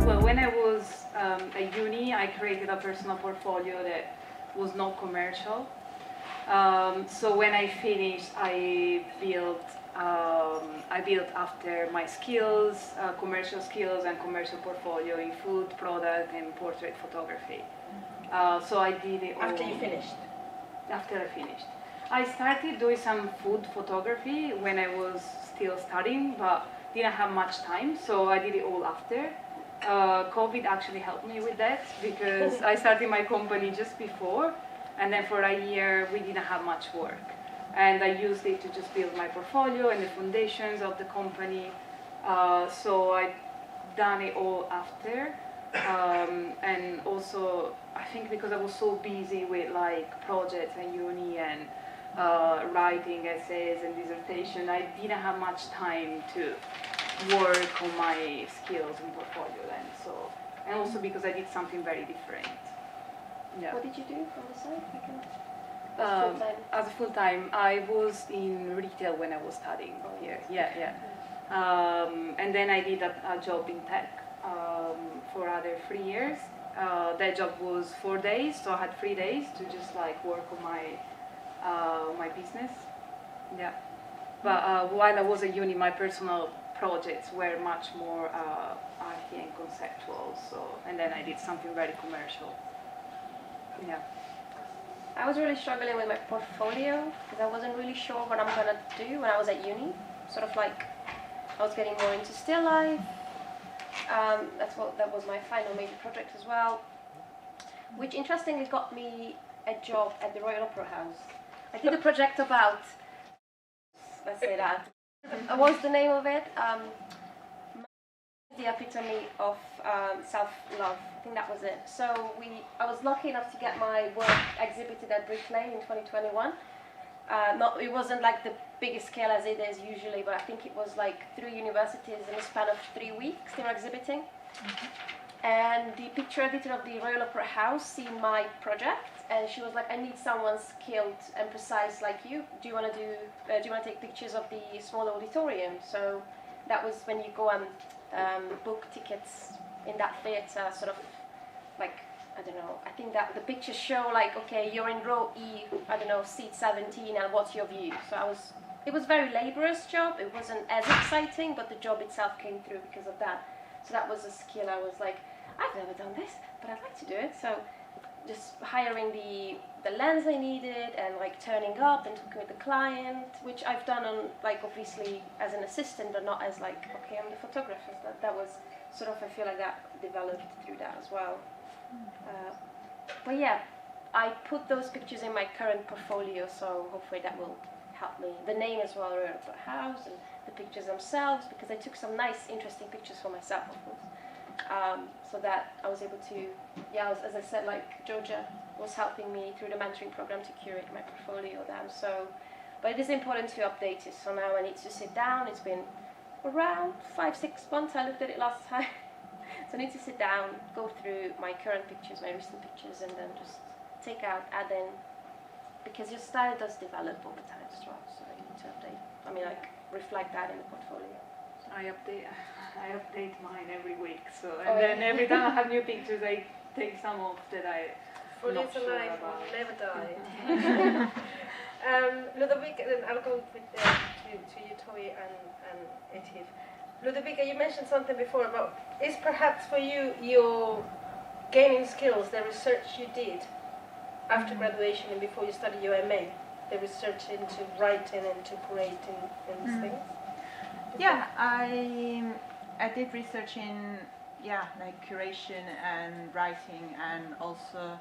Well, when I was at uni, I created a personal portfolio that was not commercial. So when I finished, I built after my skills, commercial skills and commercial portfolio in food, product and portrait photography. So I did it all. After you finished? After I finished. I started doing some food photography when I was still studying, but didn't have much time, so I did it all after. COVID actually helped me with that because I started my company just before, and then for a year we didn't have much work. And I used it to just build my portfolio and the foundations of the company. So I done it all after. And also, I think because I was so busy with like projects and uni and writing essays and dissertation, I didn't have much time to work on my skills and portfolio then. So, and also because I did something very different. Yeah. What did you do on the side? As a full-time, I was in retail when I was studying here. Yeah. And then I did a job in tech for other 3 years. That job was 4 days, so I had 3 days to just like work on my business. Yeah. But while I was at uni, my personal projects were much more arty and conceptual. So, and then I did something very commercial. Yeah. I was really struggling with my portfolio because I wasn't really sure what I'm gonna do when I was at uni. Sort of like I was getting more into still life. That was my final major project as well, which interestingly got me a job at the Royal Opera House. I did a project about, let's say that. What's the name of it? The epitome of self-love. I think that was it. So I was lucky enough to get my work exhibited at Brick Lane in 2021. It wasn't like the biggest scale as it is usually, but I think it was like 3 universities in a span of 3 weeks they were exhibiting. Mm-hmm. And the picture editor of the Royal Opera House seen my project, and she was like, "I need someone skilled and precise like you. Do you want to take pictures of the small auditorium?" So that was when you go and book tickets in that theatre, sort of like, I don't know, I think that the pictures show like, okay, you're in row E, I don't know, seat 17, and what's your view? So it was a very laborious job. It wasn't as exciting, but the job itself came through because of that. So that was a skill. I was like, I've never done this, but I'd like to do it. So just hiring the lens I needed and like turning up and talking with the client, which I've done on like obviously as an assistant, but not as like, okay, I'm the photographer. That was sort of, I feel like that developed through that as well. But yeah, I put those pictures in my current portfolio, so hopefully that will help me. The name as well, Royal House, and the pictures themselves, because I took some nice, interesting pictures for myself, of course. so that I was able to, as I said, like Georgia was helping me through the mentoring program to curate my portfolio then. So, but it is important to update it. So now I need to sit down. It's been around 5-6 months. I looked at it last time. So I need to sit down, go through my current pictures, my recent pictures, and then just take out, add in, because your style does develop over time as well. So you need to update. I mean, like reflect that in the portfolio. I update mine every week. So and then every time I have new pictures, I take some off that I For not little sure life about. will never die. Ludovica, then I'll go with, to you, Toy and Etif. Ludovica, you mentioned something before about, is perhaps for you your gaining skills, the research you did after graduation and before you studied your MA, the research into writing and into creating and these things? Yeah, I did research in like curation and writing, and also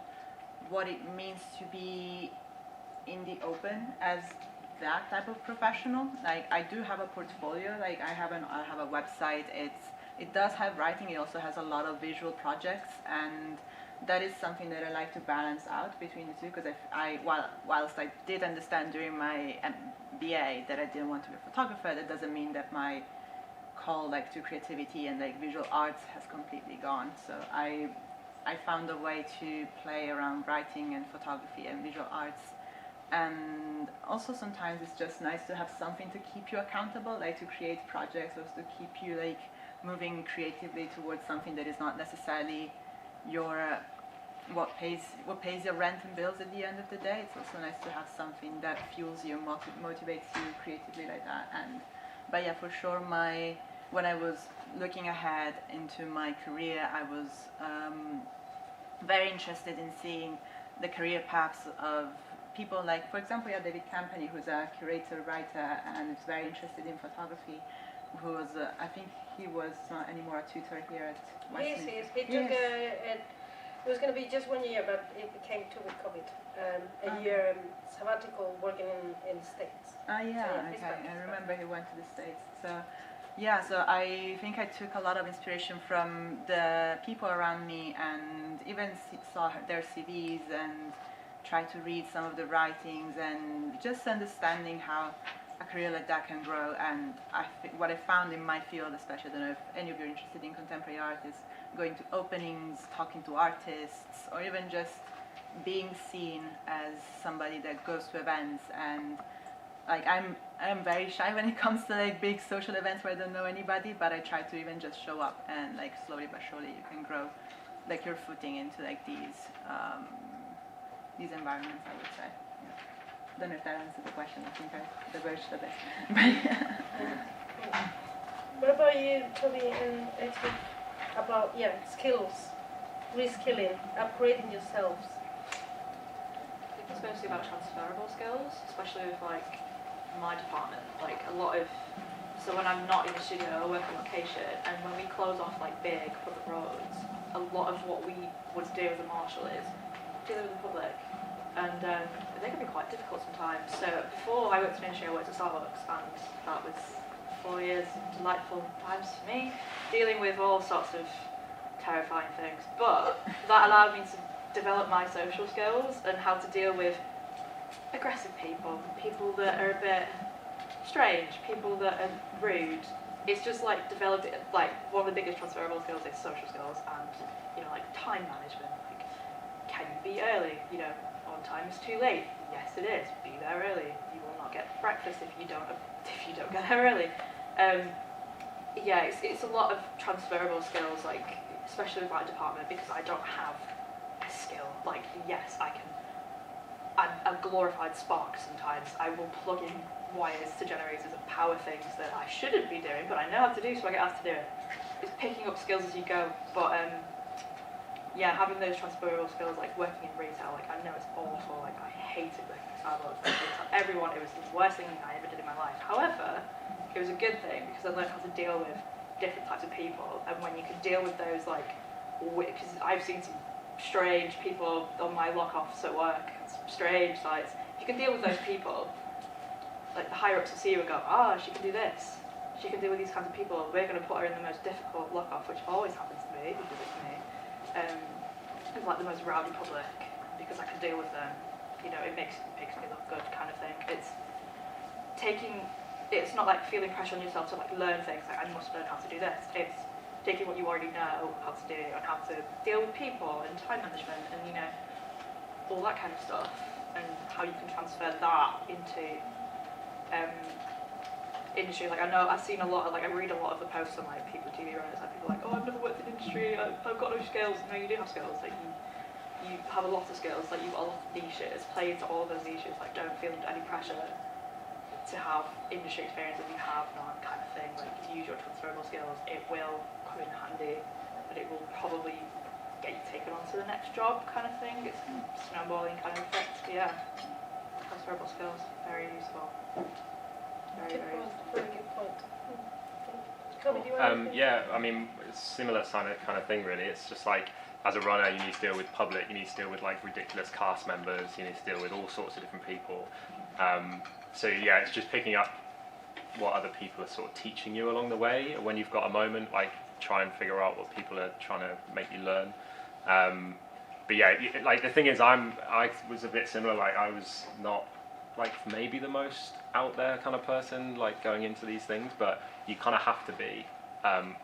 what it means to be in the open as that type of professional. Like I do have a portfolio. Like I have a website. It does have writing. It also has a lot of visual projects, and that is something that I like to balance out between the two, because whilst I did understand during my BA that I didn't want to be a photographer, that doesn't mean that my call like to creativity and like visual arts has completely gone. So I found a way to play around writing and photography and visual arts. And also sometimes it's just nice to have something to keep you accountable, like to create projects or to keep you like moving creatively towards something that is not necessarily your what pays your rent and bills at the end of the day. It's also nice to have something that fuels you, motivates you creatively like that. But yeah, for sure, when I was looking ahead into my career, I was very interested in seeing the career paths of people like, for example, David Campany, who's a curator, writer, and is very interested in photography, who was, I think he was not anymore a tutor here at Westminster. Yes, he took it was going to be just 1 year, but it became 2 with COVID. A year sabbatical working in the States. Okay. I remember he went to the States. So, yeah, so I think I took a lot of inspiration from the people around me, and even saw their CVs and tried to read some of the writings, and just understanding how a career like that can grow. And what I found in my field, especially, I don't know if any of you are interested in contemporary art, is going to openings, talking to artists, or even just being seen as somebody that goes to events. And like I'm very shy when it comes to like big social events where I don't know anybody, but I try to even just show up, and like slowly but surely you can grow like your footing into like these environments, I would say. I don't know if that answers the question. I think I diverged a bit. What about you, Toby and Etif, about skills, reskilling, upgrading yourselves? I think it's mostly about transferable skills, especially with like my department. Like a lot of, so when I'm not in the studio, I work on location, and when we close off like big public roads, a lot of what we would do as a marshal is dealing with the public. And they can be quite difficult sometimes. So before I worked in industry, I worked at Starbucks, and that was 4 years of delightful times for me, dealing with all sorts of terrifying things. But that allowed me to develop my social skills and how to deal with aggressive people, people that are a bit strange, people that are rude. It's just like developed it, like one of the biggest transferable skills is social skills, and like time management. Like, can you be early? On time is too late. Yes, it is. Be there early. You will not get breakfast if you don't get there early. It's a lot of transferable skills, like especially with my department, because I don't have a skill. Like, yes, I can. I'm a glorified spark sometimes. I will plug in wires to generators and power things that I shouldn't be doing, but I know how to do, so I get asked to do it. It's picking up skills as you go, but having those transferable skills, like working in retail, like I know it's awful, like I hated working at Starbucks. Everyone, it was the worst thing I ever did in my life. However, it was a good thing because I learned how to deal with different types of people, and when you can deal with those, like, because I've seen some strange people on my lock-offs at work, some strange sites. If you can deal with those people, like the higher ups will see you and go, she can do this. she can deal with these kinds of people. We're going to put her in the most difficult lock-off, which always happens to me, because it's me. It's like the most rowdy public, because I can deal with them. You know, it makes me look good, kind of thing. It's not like feeling pressure on yourself to like learn things, like I must learn how to do this. It's taking what you already know how to do and how to deal with people and time management and, you know, all that kind of stuff, and how you can transfer that into industry. Like I've seen a lot of, like I read a lot of the posts on like people TV writers, like people are like, oh, I've never worked in industry, I've got no skills. No, you do have skills. Like you have a lot of skills. Like you've got a lot of niches. Play into all those niches. Like don't feel under any pressure to have industry experience if you have none, kind of thing. Like use your transferable skills. It will come in handy, but it will probably get you taken on to the next job, kind of thing. It's snowballing kind of effect. But yeah, transferable skills, very useful. Very, very useful. Very good point. Kobe, do you want to Yeah, I mean, it's similar kind of thing, really. It's just like, as a runner, you need to deal with public, you need to deal with like ridiculous cast members, you need to deal with all sorts of different people. So yeah, it's just picking up what other people are sort of teaching you along the way. When you've got a moment, like try and figure out what people are trying to make you learn. But yeah, like the thing is, I was a bit similar. Like I was not like maybe the most out there kind of person, like going into these things, but you kind of have to be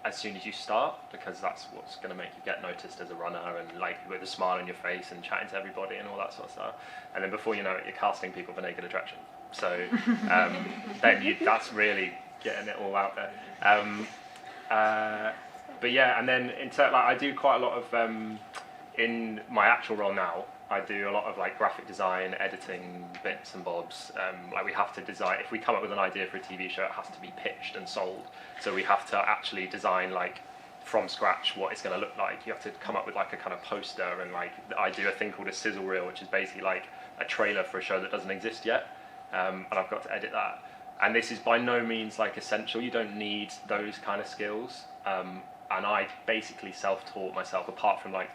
as soon as you start, because that's what's going to make you get noticed as a runner, and like with a smile on your face and chatting to everybody and all that sort of stuff. And then before you know it, you're casting people for Naked Attraction. So then that's really getting it all out there. But yeah, and then like I do quite a lot of in my actual role now. I do a lot of like graphic design, editing, bits and bobs. Like we have to design. If we come up with an idea for a TV show, it has to be pitched and sold. So we have to actually design like from scratch what it's going to look like. You have to come up with like a kind of poster, and like I do a thing called a sizzle reel, which is basically like a trailer for a show that doesn't exist yet. And I've got to edit that. And this is by no means like essential. You don't need those kind of skills. And I basically self-taught myself, apart from like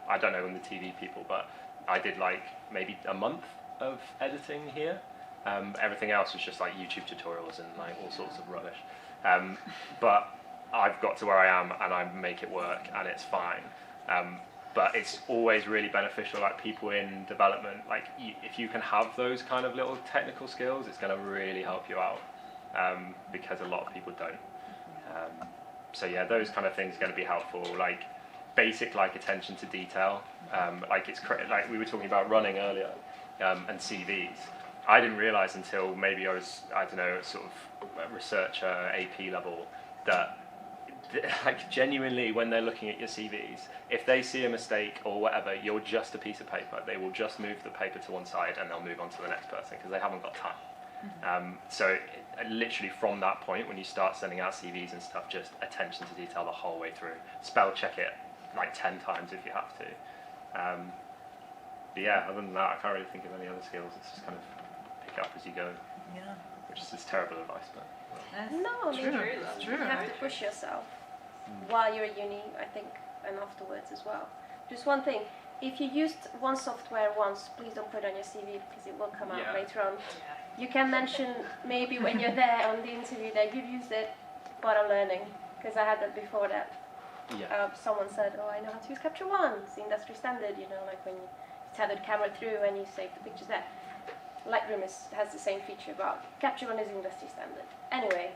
I don't know on the TV people, but I did like maybe a month of editing here. Everything else was just like YouTube tutorials and like all sorts of rubbish. But I've got to where I am and I make it work and it's fine. But it's always really beneficial, like people in development, like if you can have those kind of little technical skills, it's going to really help you out, because a lot of people don't. So yeah, those kind of things are going to be helpful, like basic like attention to detail. Like like we were talking about running earlier, and CVs. I didn't realise until maybe I was, I don't know, sort of researcher AP level, that like genuinely when they're looking at your CVs, if they see a mistake or whatever, you're just a piece of paper. They will just move the paper to one side and they'll move on to the next person because they haven't got time. So literally from that point, when you start sending out CVs and stuff, just attention to detail the whole way through. Spell check it like 10 times if you have to. But yeah, other than that, I can't really think of any other skills. It's just kind of pick up as you go. Yeah. Which is terrible advice, but. No, It's I mean, true. It's true. you have to push yourself while you're at uni, I think, and afterwards as well. Just one thing, if you used one software once, please don't put it on your CV because it will come out later on. You can mention maybe when you're there on the interview that you've used it, but I'm learning, because I had that before that. Someone said, oh, I know how to use Capture One, it's the industry standard, you know, like when you tether the camera through and you save the pictures there. Lightroom has the same feature, but Capture One is industry standard. Anyway,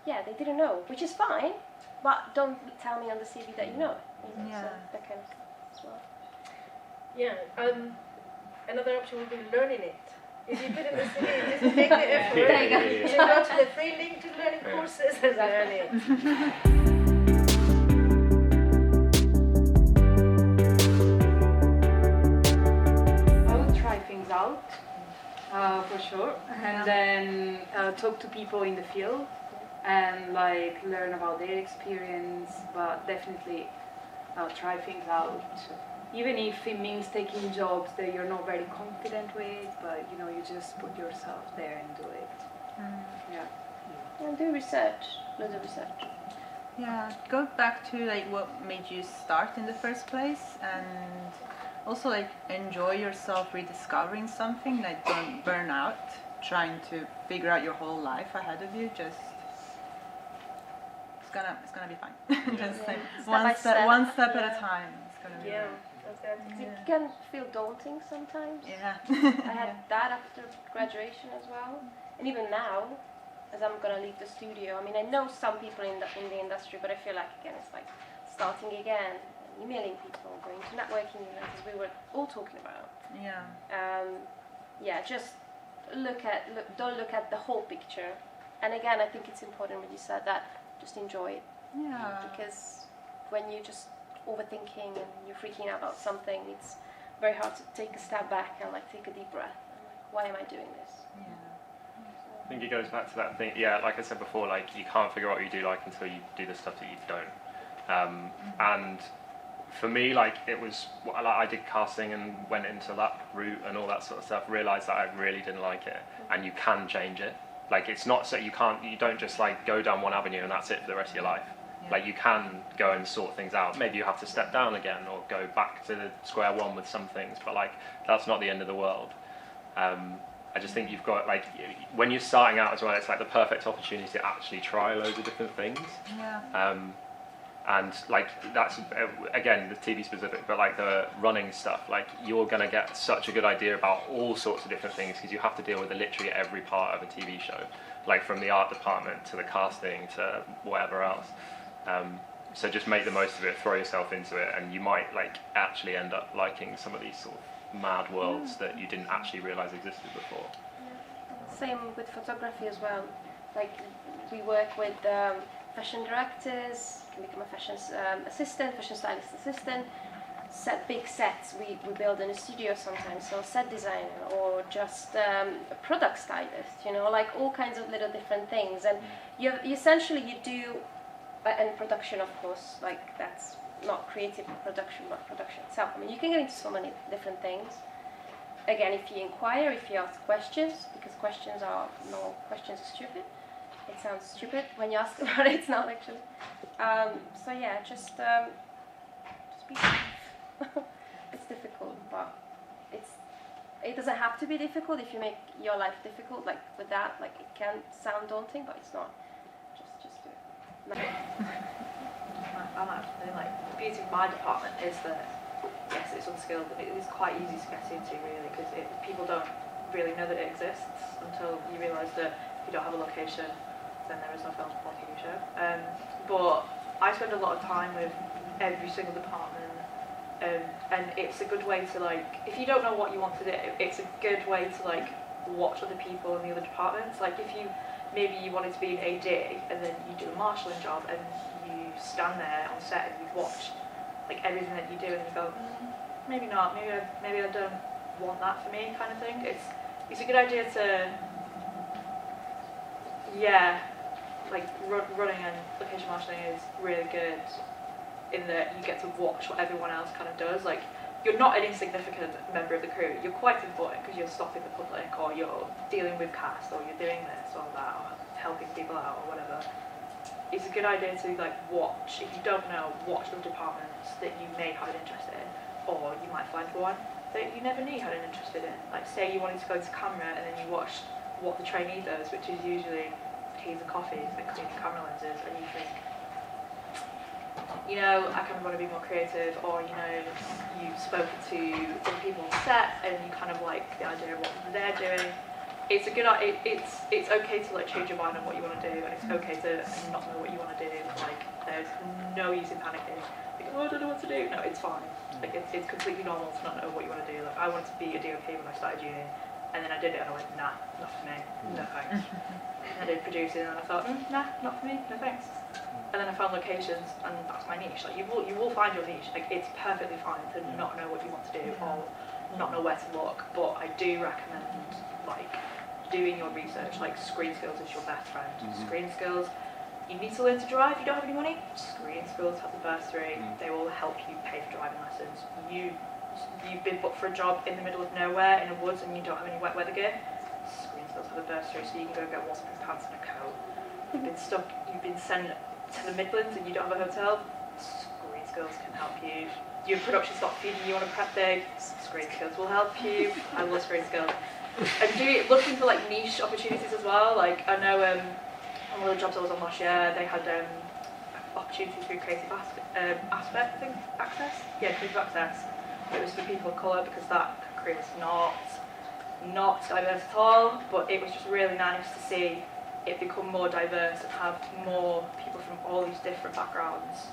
yeah, they didn't know, which is fine, but don't tell me on the CV that you know it. Yeah. So that kind of as well. Yeah, another option would be learning it. If you put in the CV, just make the effort. There you go. You go to the free link to learning courses and learn it. I would try things out, for sure, and then talk to people in the field and like learn about their experience, but definitely try things out. Even if it means taking jobs that you're not very confident with, but you know, you just put yourself there and do it. Yeah. And do research, loads of research. Yeah, go back to like what made you start in the first place, and also like enjoy yourself rediscovering something. Like don't burn out trying to figure out your whole life ahead of you. Just it's gonna be fine. Just one step at a time. It's gonna be. Yeah, that's good. It can feel daunting sometimes. Yeah. I had that after graduation as well, and even now, as I'm gonna leave the studio. I mean, I know some people in the industry, but I feel like again, it's like starting again, emailing people, going to networking events, as we were all talking about. Yeah. Yeah, just don't look at the whole picture. And again, I think it's important when you said that, just enjoy it. Yeah. Because when you're just overthinking and you're freaking out about something, it's very hard to take a step back and like take a deep breath. And, like, why am I doing this? Yeah. I think it goes back to that thing. Yeah, like I said before, like you can't figure out what you do like until you do the stuff that you don't. And for me, like it was, I did casting and went into that route and all that sort of stuff. Realised that I really didn't like it, and you can change it. Like it's not so you don't just like go down one avenue and that's it for the rest of your life. Yeah. Like you can go and sort things out. Maybe you have to step down again or go back to the square one with some things, but like that's not the end of the world. I just think you've got like when you're starting out as well, it's like the perfect opportunity to actually try loads of different things. Yeah. And like that's again the TV specific, but like the running stuff, like you're gonna get such a good idea about all sorts of different things because you have to deal with literally every part of a TV show, like from the art department to the casting to whatever else. So just make the most of it, throw yourself into it, and you might like actually end up liking some of these sort of mad worlds that you didn't actually realise existed before. Yeah. Same with photography as well. Like we work with fashion directors, can become a fashion assistant, fashion stylist assistant. Big sets we build in a studio sometimes, so set designer or just a product stylist, you know, like all kinds of little different things. And you do, and production of course, like that's not creative production but production itself. I mean, you can get into so many different things. Again, if you inquire, if you ask questions, because questions are stupid. It sounds stupid when you ask about it. It's not actually. So yeah, just be safe. It's difficult, but it doesn't have to be difficult. If you make your life difficult, like with that, like it can sound daunting, but it's not. Just do it. I'm actually like the beauty of my department is that yes, it's unskilled, but it is quite easy to get into really because people don't really know that it exists until you realise that if you don't have a location, then there is no film or TV show. But I spend a lot of time with every single department, and it's a good way to like, if you don't know what you want to do, it's a good way to like watch other people in the other departments. Like if maybe you wanted to be an AD and then you do a marshalling job and you stand there on set and you watch like everything that you do and you go, maybe not, maybe I don't want that for me kind of thing. It's a good idea to like running and location marshalling is really good in that you get to watch what everyone else kind of does. Like you're not an insignificant member of the crew, you're quite important because you're stopping the public or you're dealing with cast or you're doing this or that or helping people out or whatever. It's a good idea to like watch, if you don't know, watch the departments that you may have an interest in, or you might find one that you never knew you had an interest in. Like say you wanted to go into camera and then you watch what the trainee does, which is usually teas and coffees and cleaning camera lenses, and you think, you know, I kind of want to be more creative, or you know, you've spoken to other people on set and you kind of like the idea of what they're doing. It's a good, it's okay to like change your mind on what you want to do, and it's okay to not know what you want to do. Like there's no use in panicking. Like, oh, I don't know what to do. No, it's fine. Like it's completely normal to not know what you want to do. Like I wanted to be a DOP when I started uni, and then I did it and I went, nah, not for me. No thanks. And I did producing and I thought, nah, not for me. No thanks. And then I found locations, and that's my niche. Like you will find your niche. Like it's perfectly fine to not know what you want to do or not know where to look. But I do recommend like doing your research. Like screen skills is your best friend. Screen skills. You need to learn to drive. You don't have any money. Screen skills have the bursary. They will help you pay for driving lessons. You've been booked for a job in the middle of nowhere in the woods and you don't have any wet weather gear. Screen skills have a bursary, so you can go get waterproof pants and a coat. You've been sent to the Midlands and you don't have a hotel. Screen skills can help you. Your production stopped feeding you on a prep day. Screen skills will help you. I love screen skills. And looking for like niche opportunities as well. Like I know on one of the jobs I was on last year, they had opportunity through creative access. Yeah, creative access. It was for people of colour because that career was not diverse at all, but it was just really nice to see it become more diverse and have more people from all these different backgrounds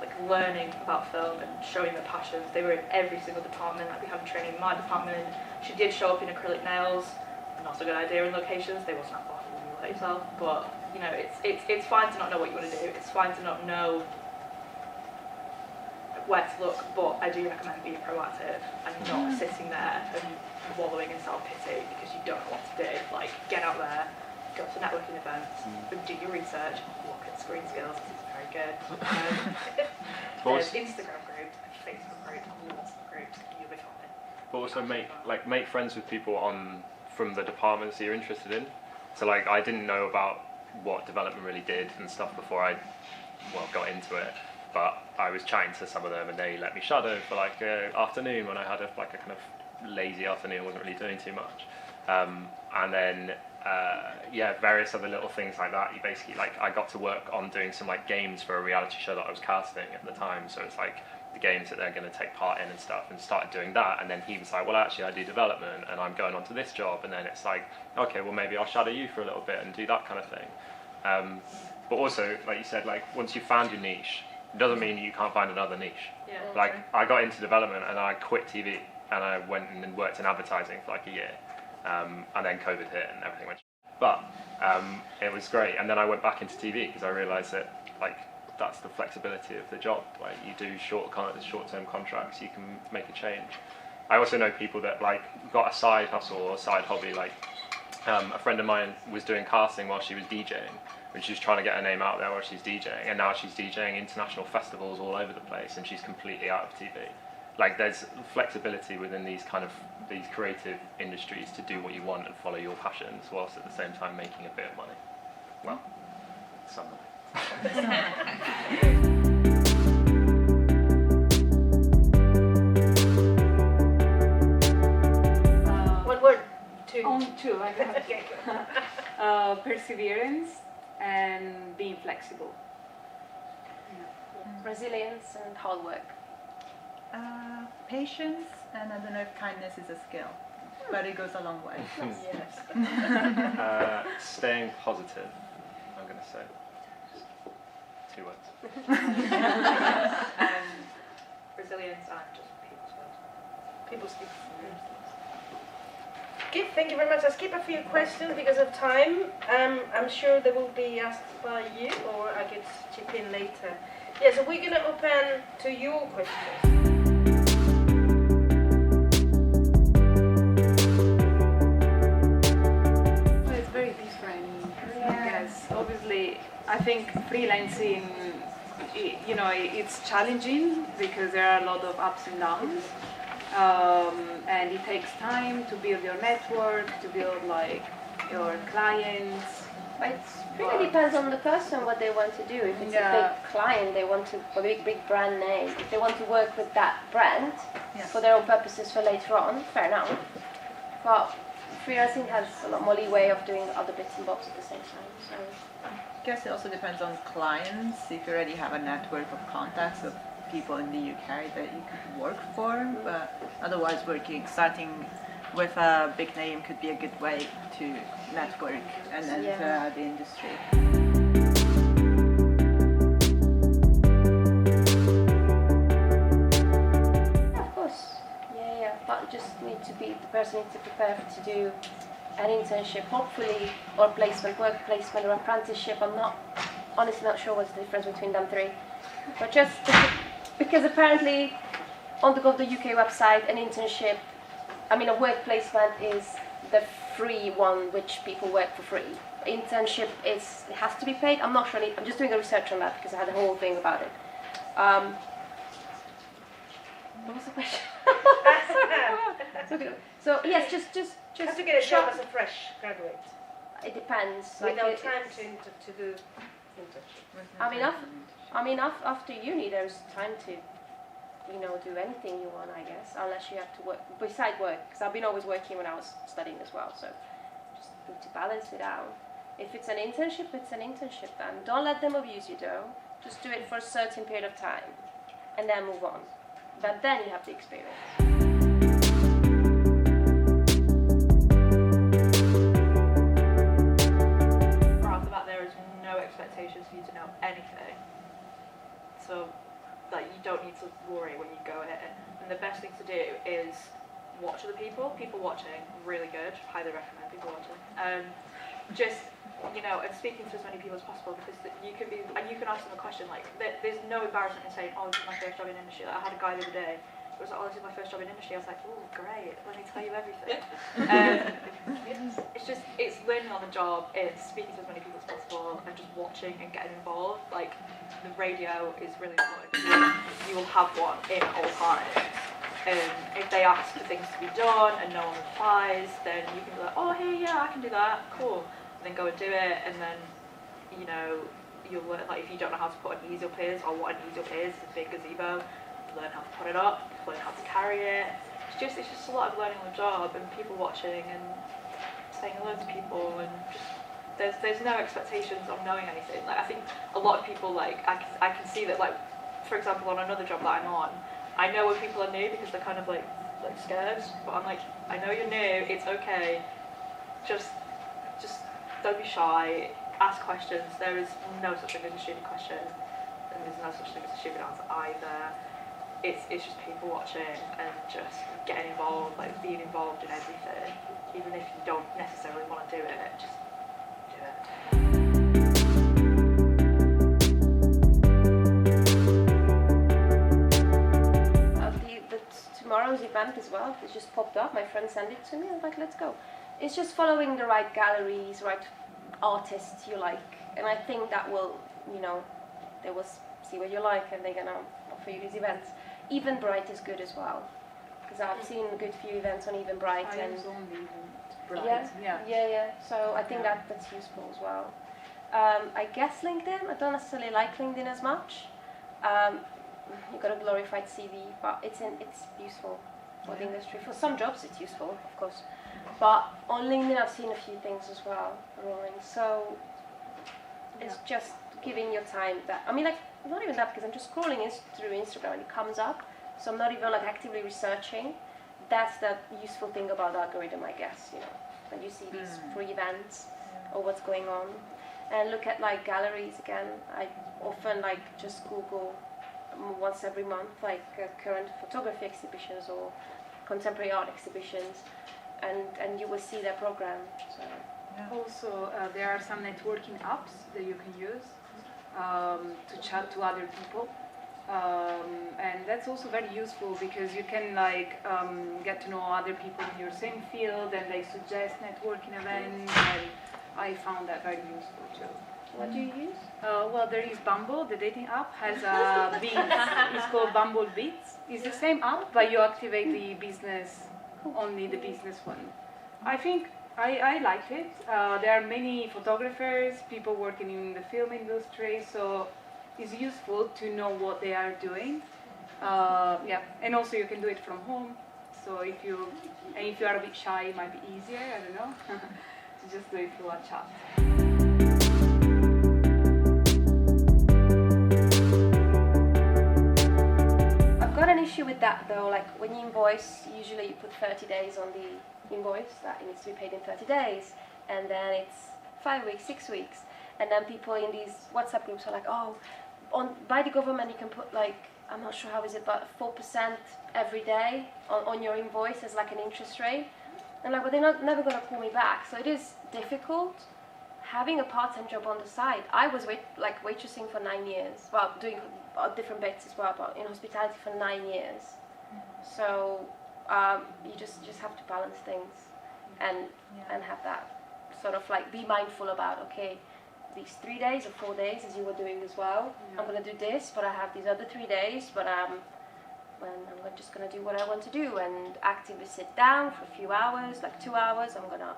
like learning about film and showing their passions. They were in every single department. Like we had training in my department. She did show up in acrylic nails. Not a good idea in locations. They wasn't that far from you like yourself. But you know, it's fine to not know what you want to do. It's fine to not know where to look. But I do recommend being proactive and not sitting there and wallowing in self-pity because you don't know what to do. Like get out there, go to networking events, and do your research. Look at screen skills. It's very good. There's Instagram groups, Facebook groups, lots of groups. You'll be fine. But also make friends with people from the departments that you're interested in. So like I didn't know about what development really did and stuff before I got into it, but I was chatting to some of them and they let me shadow for like an afternoon when I had a kind of lazy afternoon, wasn't really doing too much, and then various other little things like that. You basically like I got to work on doing some like games for a reality show that I was casting at the time, so it's like the games that they're going to take part in and stuff, and started doing that. And then he was like, well actually I do development and I'm going on to this job, and then it's like, okay, well maybe I'll shadow you for a little bit and do that kind of thing. But also, like you said, like once you've found your niche, it doesn't mean you can't find another niche. Yeah. Like I got into development and I quit TV and I went and worked in advertising for like a year, and then COVID hit and everything went. But it was great, and then I went back into TV because I realised that like that's the flexibility of the job. Like you do short-term contracts, you can make a change. I also know people that like got a side hustle or a side hobby. Like a friend of mine was doing casting while she was DJing, and she was trying to get her name out there while she's DJing, and now she's DJing international festivals all over the place, and she's completely out of TV. Like there's flexibility within these creative industries to do what you want and follow your passions, whilst at the same time making a bit of money. Well, some money. One word. Two. Only two. I have perseverance and being flexible. Resilience and hard work. Patience, and I don't know if kindness is a skill, but it goes a long way. Yes. Staying positive, I'm going to say. 2 words. Resilience and just people skills. People skills. Okay, thank you very much. I'll skip a few questions because of time. I'm sure they will be asked by you, or I could chip in later. Yeah, so we're going to open to your questions. Obviously, I think freelancing, it's challenging because there are a lot of ups and downs, and it takes time to build your network, to build like your clients. But it really depends on the person what they want to do. If it's a big client, they want to a big brand name. If they want to work with that brand for their own purposes for later on, fair enough. But freelancing has a lot more leeway of doing other bits and bobs at the same time. So I guess it also depends on clients. If you already have a network of contacts of people in the UK that you could work for, but otherwise starting with a big name could be a good way to network and enter the industry. But the person needs to prepare to do an internship, hopefully, or placement, work placement, or apprenticeship. I'm honestly not sure what's the difference between them three. But just because apparently on the Gov.uk website, an internship, a work placement is the free one, which people work for free. Internship it has to be paid. I'm not sure. I'm just doing a research on that because I had a whole thing about it. What was the question? So yes, just have to get a job as a fresh graduate. It depends. Without time to do internship. After uni, there's time to, do anything you want, I guess, unless you have to work beside work. Because I've been always working when I was studying as well, so just need to balance it out. If it's an internship, it's an internship. Then don't let them abuse you, though. Just do it for a certain period of time, and then move on. But then you have the experience. Right off the bat, there is no expectations for you to know anything. So, like, you don't need to worry when you go in. And the best thing to do is watch other people. People watching, really good. Highly recommend people watching. Just, you know, and speaking to as many people as possible, because you can be, and you can ask them a question. Like, there's no embarrassment in saying, "Oh, this is my first job in industry." Like, I had a guy the other day. It was like, "Oh, this is my first job in industry." I was like, "Oh, great. Let me tell you everything." It's just, it's learning on the job. It's speaking to as many people as possible, and just watching and getting involved. Like, the radio is really important. You will have one in all times. If they ask for things to be done and no one replies, then you can be like, "Oh, hey, yeah, I can do that. Cool." And then go and do it, and then, you know, you'll learn, like, if you don't know how to put an easel is, or what an easel is, it's a big gazebo, learn how to put it up, learn how to carry it. It's just a lot of learning on the job, and people watching, and saying hello to people, and just, there's no expectations of knowing anything. Like, I think a lot of people, like, I can see that, like, for example, on another job that I'm on, I know when people are new because they're kind of like scared, but I'm like, I know you're new, it's okay, just don't be shy, ask questions. There is no such thing as a stupid question, and there's no such thing as a stupid answer either. It's just people watching and just getting involved, like being involved in everything, even if you don't necessarily want to do it, just do it. Tomorrow's event as well, it just popped up, my friend sent it to me, I was like, let's go. It's just following the right galleries, right artists you like, and I think that will, you know, they will see what you like and they're gonna offer you these events. Eventbrite is good as well, because I've seen a good few events on Eventbrite. I and use only Eventbrite. Yeah. So I think that's useful as well. I guess LinkedIn, I don't necessarily like LinkedIn as much. You've got a glorified CV, but it's useful for the industry. For some jobs it's useful, of course. But on LinkedIn I've seen a few things as well rolling. So it's just giving your time that, I mean, like, not even that, because I'm just scrolling through Instagram and it comes up. So I'm not even like actively researching. That's the useful thing about the algorithm, I guess, you know, when you see these free events or what's going on. And look at like galleries again. I often like just Google once every month, like current photography exhibitions or contemporary art exhibitions, and you will see their program. So. Yeah. Also, there are some networking apps that you can use to chat to other people, and that's also very useful because you can like get to know other people in your same field, and they suggest networking events, and I found that very useful too. What do you use? Well, there is Bumble, the dating app, has a Beats. It's called Bumble Beats. It's the same app, but you activate the business, only the business one. I think I liked it. There are many photographers, people working in the film industry, so it's useful to know what they are doing. And also you can do it from home. So if you are a bit shy, it might be easier. I don't know, to just do it through a chat. I've got an issue with that though, like when you invoice, usually you put 30 days on the invoice, that it needs to be paid in 30 days, and then it's 5 weeks, 6 weeks, and then people in these WhatsApp groups are like, oh, by the government you can put like, I'm not sure how is it, but 4% every day on your invoice as like an interest rate, and like, but they're never going to call me back, so it is difficult. Having a part-time job on the side, I was waitressing for 9 years, well, doing different bits as well, but in hospitality for 9 years. So you just have to balance things and have that sort of like be mindful about, okay, these 3 days or 4 days, as you were doing as well, I'm going to do this, but I have these other 3 days, but I'm just going to do what I want to do and actively sit down for a few hours, like 2 hours. I'm going to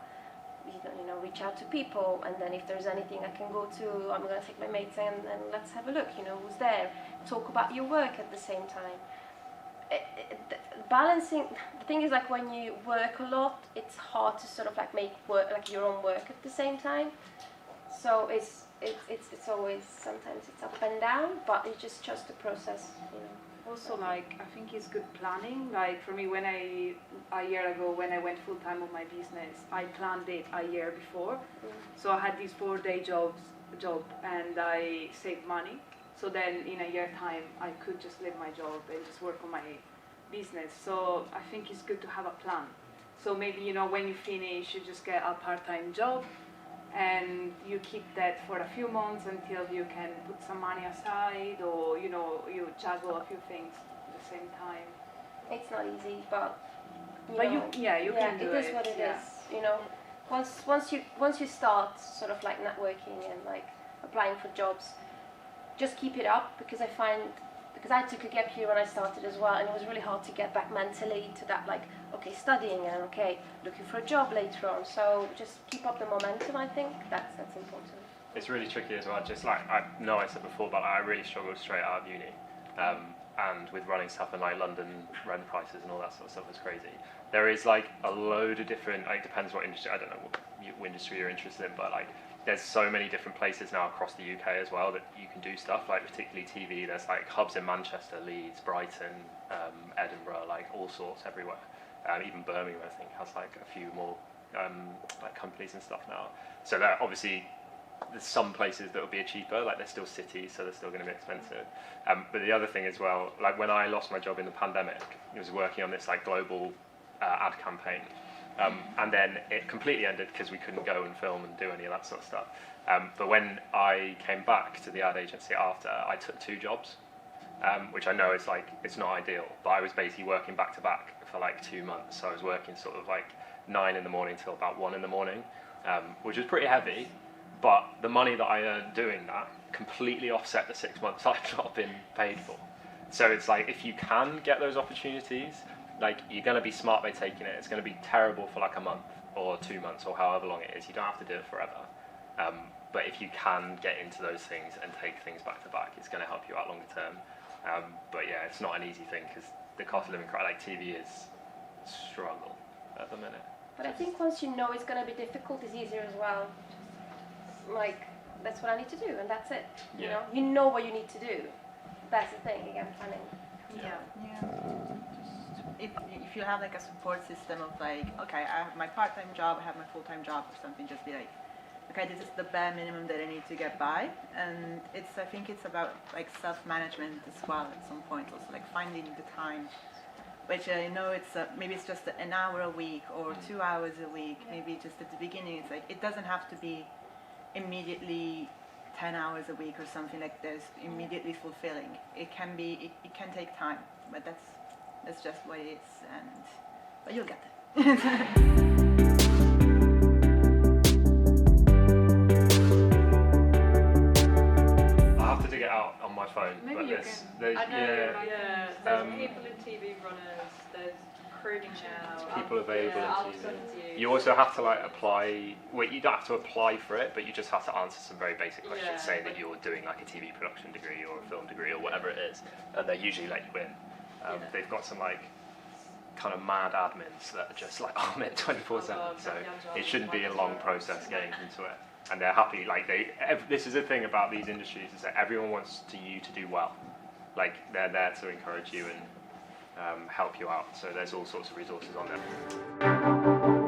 reach out to people, and then if there's anything I can go to, I'm going to take my mates and let's have a look, who's there, talk about your work at the same time. Balancing, the thing is, like, when you work a lot, it's hard to sort of like make work, like your own work at the same time, so it's it's always, sometimes it's up and down, but it's just the process, you know. Also, like, I think it's good planning. Like for me, a year ago when I went full time on my business, I planned it a year before. So I had this 4-day job, and I saved money. So then in a year time, I could just leave my job and just work on my business. So I think it's good to have a plan. So maybe, you know, when you finish, you just get a part-time job and you keep that for a few months until you can put some money aside, or, you know, you juggle a few things at the same time. It's not easy, but you But know, you can do it. It is what it is. You know, once you start sort of like networking and like applying for jobs, just keep it up, because I took a gap year when I started as well, and it was really hard to get back mentally to that, like, okay, studying and okay, looking for a job later on. So just keep up the momentum. I think that's important. It's really tricky as well. Just like I know I said before, but I really struggled straight out of uni, and with running stuff in like London, rent prices and all that sort of stuff was crazy. There is like a load of different. Like, depends what industry. I don't know what industry you're interested in, but like there's so many different places now across the UK as well that you can do stuff. Like particularly TV. There's like hubs in Manchester, Leeds, Brighton, Edinburgh, like all sorts everywhere. Even Birmingham, I think, has like a few more like companies and stuff now. So that obviously. There's some places that will be cheaper, like they're still cities, so they're still going to be expensive. But the other thing as well, like when I lost my job in the pandemic, I was working on this like global ad campaign, and then it completely ended because we couldn't go and film and do any of that sort of stuff. But when I came back to the ad agency after, I took 2 jobs, which I know is like, it's not ideal, but I was basically working back to back for like 2 months. So I was working sort of like 9 in the morning till about 1 in the morning, which was pretty heavy. But the money that I earned doing that completely offset the 6 months I've not been paid for. So it's like, if you can get those opportunities, like you're going to be smart by taking it. It's going to be terrible for like a month or 2 months or however long it is. You don't have to do it forever. But if you can get into those things and take things back to back, it's going to help you out longer term. But yeah, it's not an easy thing because the cost of living, like TV is a struggle at the minute. But I think once you know it's going to be difficult, it's easier as well. Like, that's what I need to do, and that's it. Yeah. You know what you need to do. That's the thing, again, planning. Yeah. If you have like a support system of like, okay, I have my part-time job, I have my full-time job or something, just be like, okay, this is the bare minimum that I need to get by. And I think it's about like self-management as well at some point, also like finding the time, which I know it's maybe it's just an hour a week or 2 hours a week. Maybe just at the beginning, it's like, it doesn't have to be immediately 10 hours a week or something like this, immediately fulfilling. It can be, it can take time, but that's just what it is, but you'll get there. I have to dig it out on my phone. Maybe but you there's, can. there's, I know, yeah, there's people in TV runners, there's crooning now. people available I'll in send TV. it to you. You also have to like apply. Well, you don't have to apply for it, but you just have to answer some very basic questions, Yeah. saying that you're doing like a TV production degree or a film degree or whatever it is, and they usually let you in. They've got some like kind of mad admins that are just like on it 24/7, so it shouldn't be a long process getting into it. And they're happy. Like this is the thing about these industries, is that everyone wants you to do well. Like they're there to encourage you and help you out. So there's all sorts of resources on there.